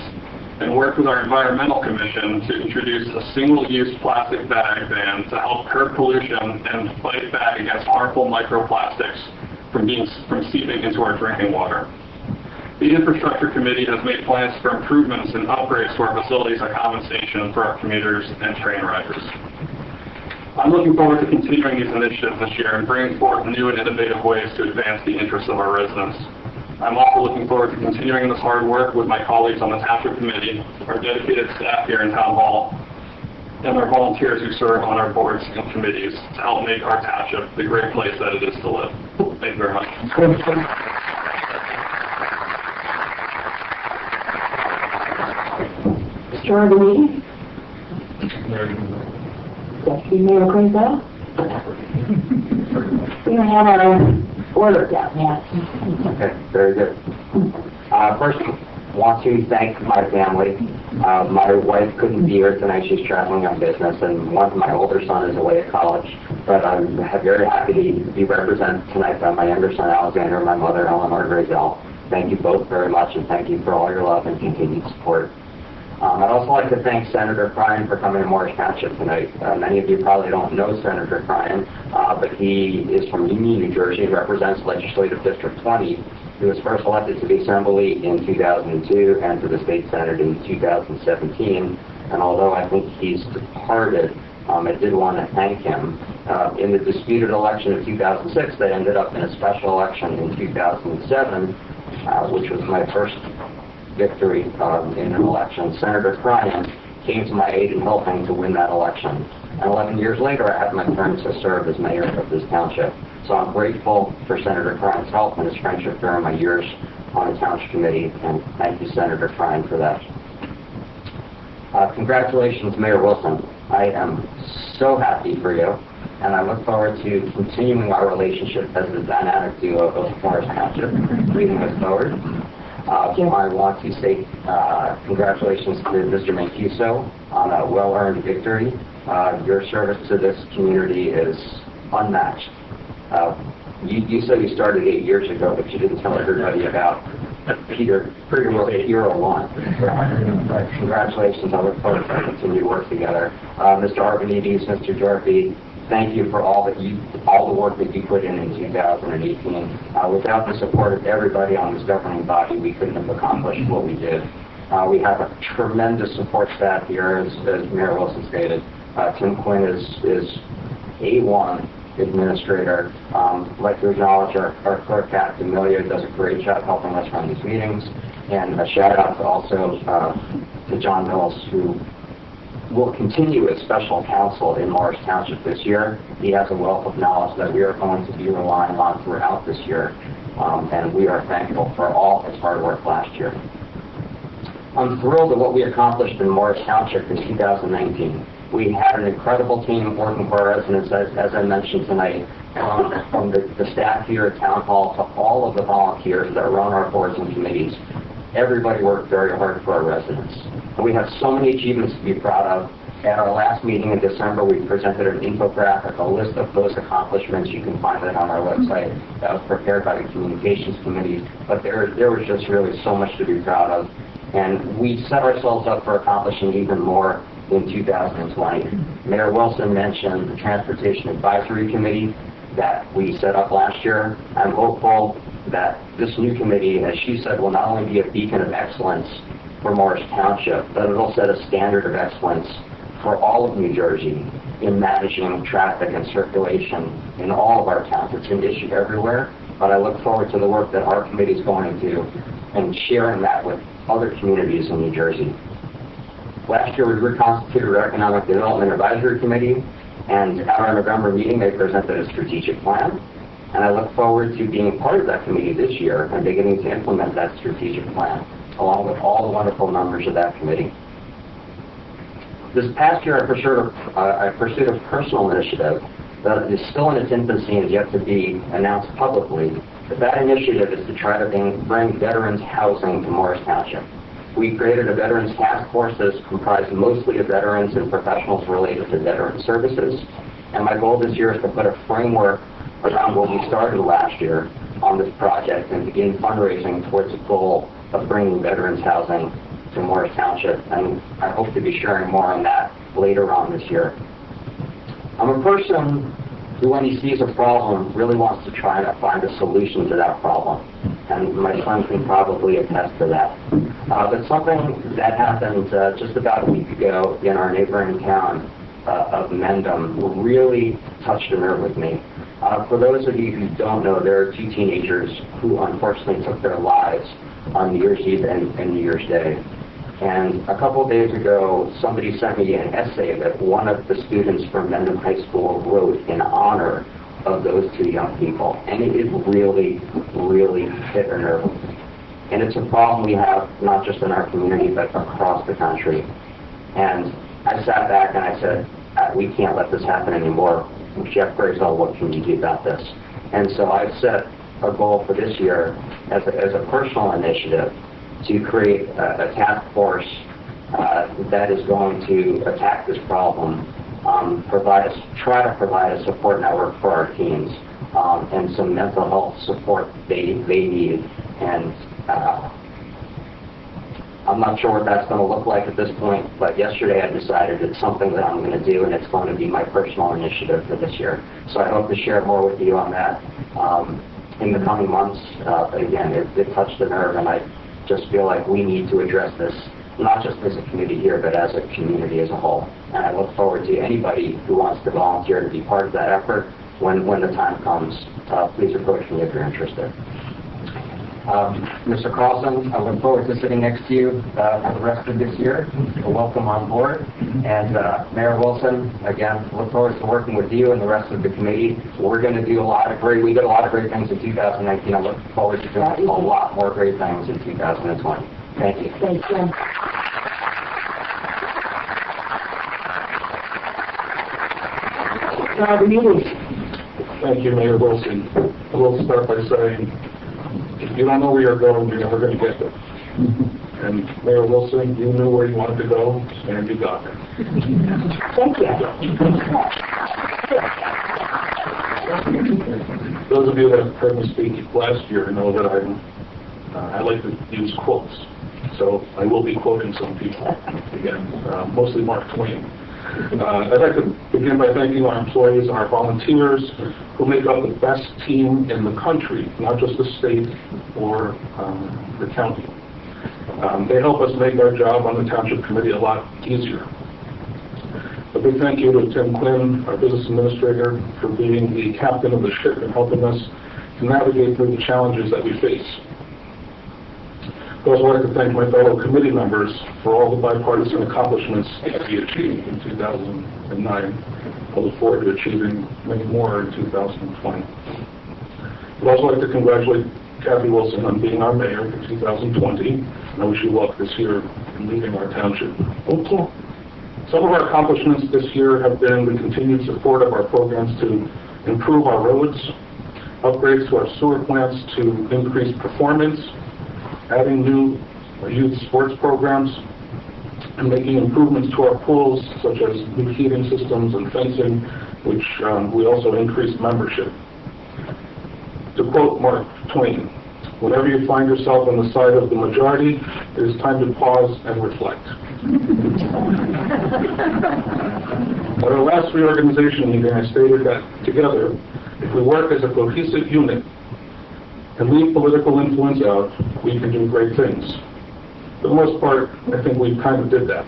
Speaker 8: and worked with our Environmental Commission to introduce a single-use plastic bag ban to help curb pollution and fight back against harmful microplastics from seeping into our drinking water. The Infrastructure Committee has made plans for improvements and upgrades to our facilities at Common Station for our commuters and train riders. I'm looking forward to continuing these initiatives this year and bringing forth new and innovative ways to advance the interests of our residents. I'm also looking forward to continuing this hard work with my colleagues on the Township Committee, our dedicated staff here in Town Hall, and our volunteers who serve on our boards and committees to help make our township the great place that it is to live. Thank you very much.
Speaker 6: Mr. Argonini? Deputy Mayor Grayzell? We have our order down, yeah.
Speaker 5: Okay, very good. First, want to thank my family. My wife couldn't be here tonight. She's traveling on business, and my older son is away at college. But I'm very happy to be represented tonight by my younger son, Alexander, and my mother, Eleanor Grazel. Thank you both very much, and thank you for all your love and continued support. I'd also like to thank Senator Cryan for coming to Morris Township tonight. Many of you probably don't know Senator Cryan, but he is from Union, New Jersey, and represents Legislative District 20. He was first elected to the Assembly in 2002 and to the State Senate in 2017. And although I think he's departed, I did want to thank him. In the disputed election of 2006, that ended up in a special election in 2007, which was my first victory in an election. Senator Cryan came to my aid in helping to win that election. And 11 years later, I had my turn to serve as mayor of this township. So I'm grateful for Senator Cryan's help and his friendship during my years on the Township Committee, and thank you, Senator Cryan, for that. Congratulations, Mayor Wilson. I am so happy for you, and I look forward to continuing our relationship as the dynamic duo of Morris Township, leading us forward. I want to say congratulations to Mr. Mancuso on a well-earned victory. Your service to this community is unmatched. You said you started 8 years ago, but you didn't tell everybody about Peter 1. Congratulations. I look forward to continue to work together. Mr. Arvanites, Mr. Dorothy, thank you for all the work that you put in 2018. Without the support of everybody on this governing body, we couldn't have accomplished what we did. We have a tremendous support staff here, as Mayor Wilson stated. Tim Quinn is A1 administrator. I'd like to acknowledge our clerk, Captain Amelia, does a great job helping us run these meetings. And a shout out also to John Mills, who will continue as special counsel in Morris Township this year. He has a wealth of knowledge that we are going to be relying on throughout this year, and we are thankful for all his hard work last year. I'm thrilled at what we accomplished in Morris Township in 2019. We had an incredible team working for our residents, as I mentioned tonight, from the staff here at Town Hall to all of the volunteers that run our boards and committees. Everybody worked very hard for our residents. And we have so many achievements to be proud of. At our last meeting in December, we presented an infographic, a list of those accomplishments. You can find that on our website. That was prepared by the Communications Committee. But there was just really so much to be proud of. And we set ourselves up for accomplishing even more in 2020. Mayor Wilson mentioned the Transportation Advisory Committee that we set up last year. I'm hopeful that this new committee, as she said, will not only be a beacon of excellence for Morris Township, but it'll set a standard of excellence for all of New Jersey in managing traffic and circulation in all of our towns. It's an issue everywhere, but I look forward to the work that our committee is going to do and sharing that with other communities in New Jersey. Last year, we reconstituted our Economic Development Advisory Committee, and at our November meeting, they presented a strategic plan. And I look forward to being part of that committee this year and beginning to implement that strategic plan, along with all the wonderful members of that committee. This past year, I pursued a personal initiative that is still in its infancy and is yet to be announced publicly. But that initiative is to try to bring veterans housing to Morris Township. We created a Veterans Task Force that is comprised mostly of veterans and professionals related to veteran services. And my goal this year is to put a framework around what we started last year on this project and begin fundraising towards the goal of bringing veterans housing to Morris Township. And I hope to be sharing more on that later on this year. I'm a person who, when he sees a problem, really wants to try to find a solution to that problem. And my son can probably attest to that. But something that happened just about a week ago in our neighboring town of Mendham really touched a nerve with me. For those of you who don't know, there are two teenagers who unfortunately took their lives on New Year's Eve and New Year's Day. And a couple of days ago, somebody sent me an essay that one of the students from Mendham High School wrote in honor of those two young people. And it really, really hit a nerve. And it's a problem we have not just in our community, but across the country. And I sat back and I said, we can't let this happen anymore. Jeff Grazel, what can you do about this? And so I've set a goal for this year as a personal initiative to create a task force that is going to attack this problem, try to provide a support network for our teens, and some mental health support they need. And I'm not sure what that's going to look like at this point, but yesterday I decided it's something that I'm going to do, and it's going to be my personal initiative for this year. So I hope to share more with you on that in the coming months. Again, it touched a nerve, and I just feel like we need to address this, not just as a committee here, but as a community as a whole. And I look forward to anybody who wants to volunteer to be part of that effort when the time comes. Please approach me if you're interested. Mr. Carlson, I look forward to sitting next to you for the rest of this year. Welcome on board. And Mayor Wilson, again, look forward to working with you and the rest of the committee. We're going to do we did a lot of great things in 2019. I look forward to doing a lot more great things in 2020. Thank you.
Speaker 6: Thank you.
Speaker 9: Thank you, Mayor Wilson. I will start by saying, if you don't know where you're going, you're never going to get there. And Mayor Wilson, you knew where you wanted to go, and you got there.
Speaker 6: Thank you.
Speaker 9: Those of you that have heard me speak last year know that I like to use quotes. So I will be quoting some people again, mostly Mark Twain. I'd like to begin by thanking our employees and our volunteers who make up the best team in the country, not just the state or the county. They help us make our job on the Township Committee a lot easier. A big thank you to Tim Quinn, our business administrator, for being the captain of the ship and helping us to navigate through the challenges that we face. I'd also like to thank my fellow committee members for all the bipartisan accomplishments that we achieved in 2009. I look forward to achieving many more in 2020. I'd also like to congratulate Kathy Wilson on being our mayor for 2020, and I wish you luck this year in leading our township.
Speaker 6: Thank you.
Speaker 9: Some of our accomplishments this year have been the continued support of our programs to improve our roads, upgrades to our sewer plants to increase performance, adding new youth sports programs, and making improvements to our pools, such as new heating systems and fencing, which we also increased membership. To quote Mark Twain, whenever you find yourself on the side of the majority, it is time to pause and reflect. At our last reorganization meeting, I stated that together, if we work as a cohesive unit and leave political influence out, we can do great things. For the most part, I think we kind of did that.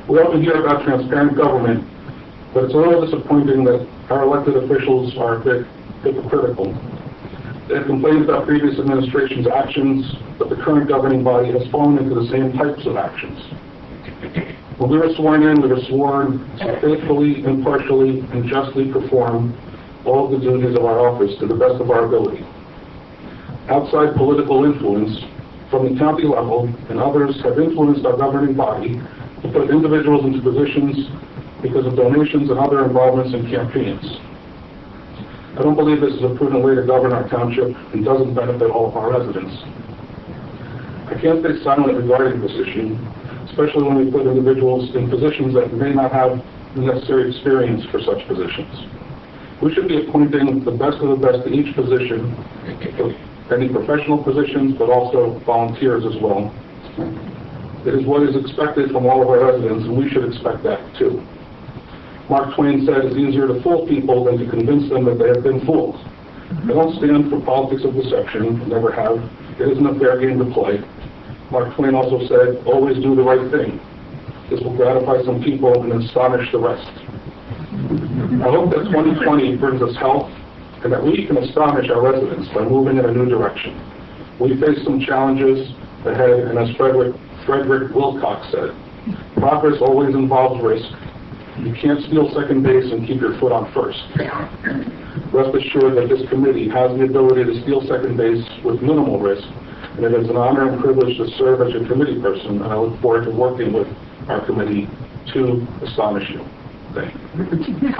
Speaker 9: We often hear about transparent government, but it's a little disappointing that our elected officials are a bit hypocritical. They've complained about previous administration's actions, but the current governing body has fallen into the same types of actions. When we were sworn in, we were sworn to faithfully, impartially, and justly perform all of the duties of our office to the best of our ability. Outside political influence from the county level and others have influenced our governing body to put individuals into positions because of donations and other involvements in campaigns. I don't believe this is a prudent way to govern our township and doesn't benefit all of our residents. I can't stay silent regarding this issue, especially when we put individuals in positions that may not have the necessary experience for such positions. We should be appointing the best of the best to each position, any professional positions, but also volunteers as well. It is what is expected from all of our residents, and we should expect that too. Mark Twain said, it's easier to fool people than to convince them that they have been fooled. I don't stand for politics of deception, never have. It isn't a fair game to play. Mark Twain also said, always do the right thing. This will gratify some people and astonish the rest. I hope that 2020 brings us health and that we can astonish our residents by moving in a new direction. We face some challenges ahead, and as Frederick Wilcox said, progress always involves risk. You can't steal second base and keep your foot on first. Rest assured that this committee has the ability to steal second base with minimal risk, and it is an honor and privilege to serve as your committee person, and I look forward to working with our committee to astonish you. Thank you.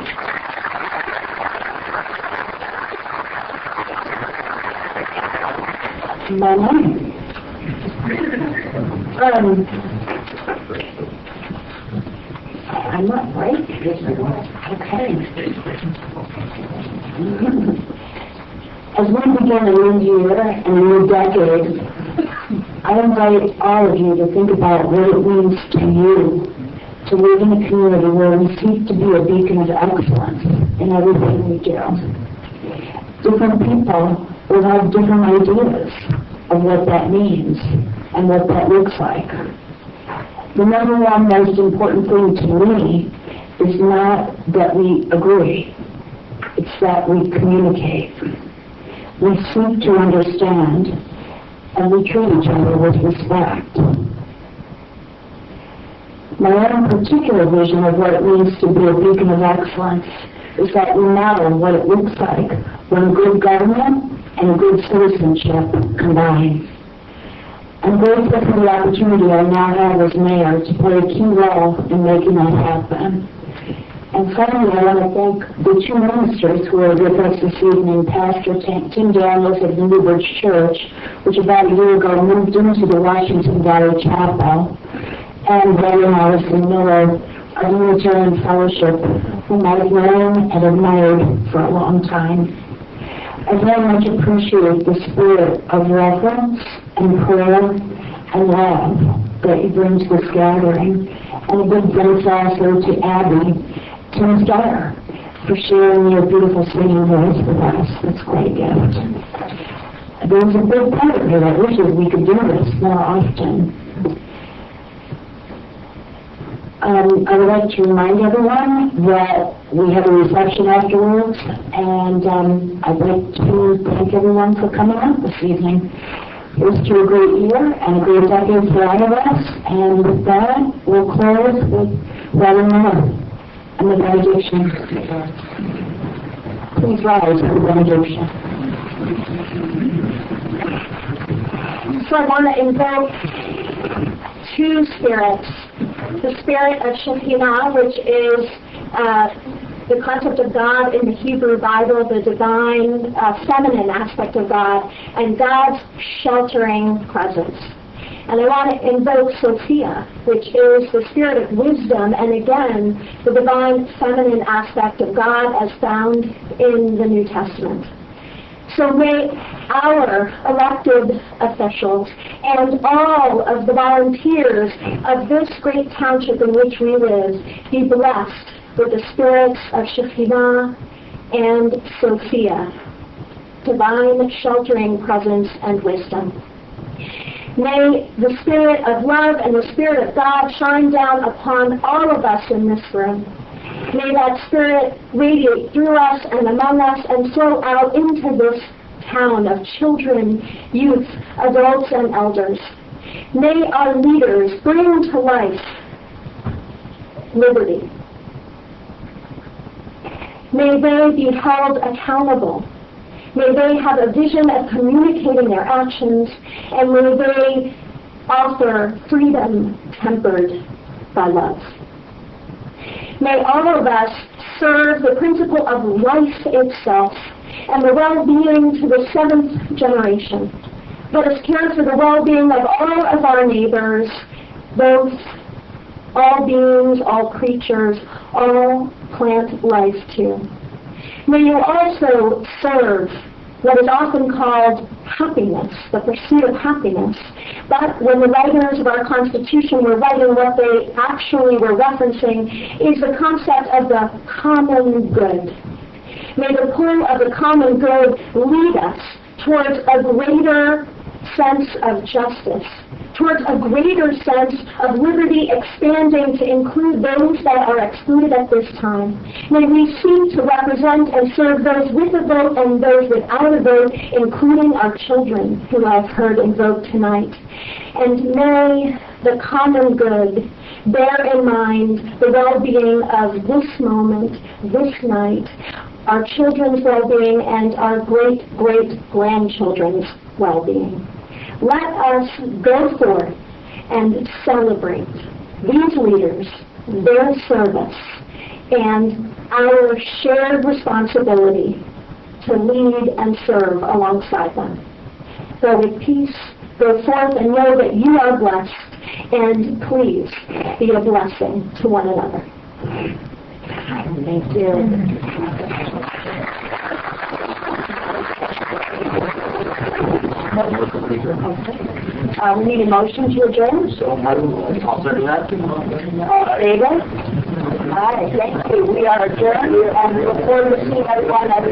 Speaker 6: my name. I'm not right. Okay. As we begin a new year and a new decade, I invite all of you to think about what it means to you to live in a community where we seek to be a beacon of excellence in everything we do. Different people will have different ideas of what that means and what that looks like. The number one most important thing to me is not that we agree, it's that we communicate. We seek to understand, and we treat each other with respect. My own particular vision of what it means to be a beacon of excellence is that we model what it looks like when good government and good citizenship combine. I'm grateful for the opportunity I now have as mayor to play a key role in making that happen. And finally, I want to thank the two ministers who are with us this evening, Pastor Tim Daniels of the Newbridge Church, which about a year ago moved into the Washington Valley Chapel, and Reverend Allison Miller of Unitarian Fellowship, whom I've known and admired for a long time. I very much appreciate the spirit of reverence and prayer and love that you bring to this gathering. And a big thanks also to Abby, Tim's daughter, for sharing your beautiful singing voice with us. That's quite a gift. There's a big part of me that wishes we could do this more often. I would like to remind everyone that we have a reception afterwards, and I'd like to thank everyone for coming out this evening. Here's to a great year and a great decade for all of us, and with that, we'll close with Reverend Miller and the benediction. Please rise for the benediction. So I want to invoke two spirits. The spirit of Shekinah, which is the concept of God in the Hebrew Bible, the divine feminine aspect of God, and God's sheltering presence. And I want to invoke Sophia, which is the spirit of wisdom, and again, the divine feminine aspect of God as found in the New Testament. So may our elected officials and all of the volunteers of this great township in which we live be blessed with the spirits of Shekinah and Sophia, divine sheltering presence and wisdom. May the spirit of love and the spirit of God shine down upon all of us in this room. May that spirit radiate through us and among us and flow out into this town of children, youth, adults, and elders. May our leaders bring to life liberty. May they be held accountable. May they have a vision of communicating their actions, and may they offer freedom tempered by love. May all of us serve the principle of life itself and the well-being to the seventh generation. Let us care for the well-being of all of our neighbors, both all beings, all creatures, all plant life too. May you also serve what is often called happiness, the pursuit of happiness. But when the writers of our Constitution were writing, what they actually were referencing is the concept of the common good. May the pull of the common good lead us towards a greater sense of justice, towards a greater sense of liberty expanding to include those that are excluded at this time. May we seek to represent and serve those with a vote and those without a vote, including our children, who I've heard invoked tonight. And may the common good bear in mind the well-being of this moment, this night, our children's well-being, and our great-great-grandchildren's well-being. Let us go forth and celebrate these leaders, their service, and our shared responsibility to lead and serve alongside them. Go with peace. Go forth and know that you are blessed. And please be a blessing to one another. Thank you. We need a motion to adjourn.
Speaker 5: I'll second that.
Speaker 6: David? All right, thank you. We are adjourned, and we look forward to seeing everyone at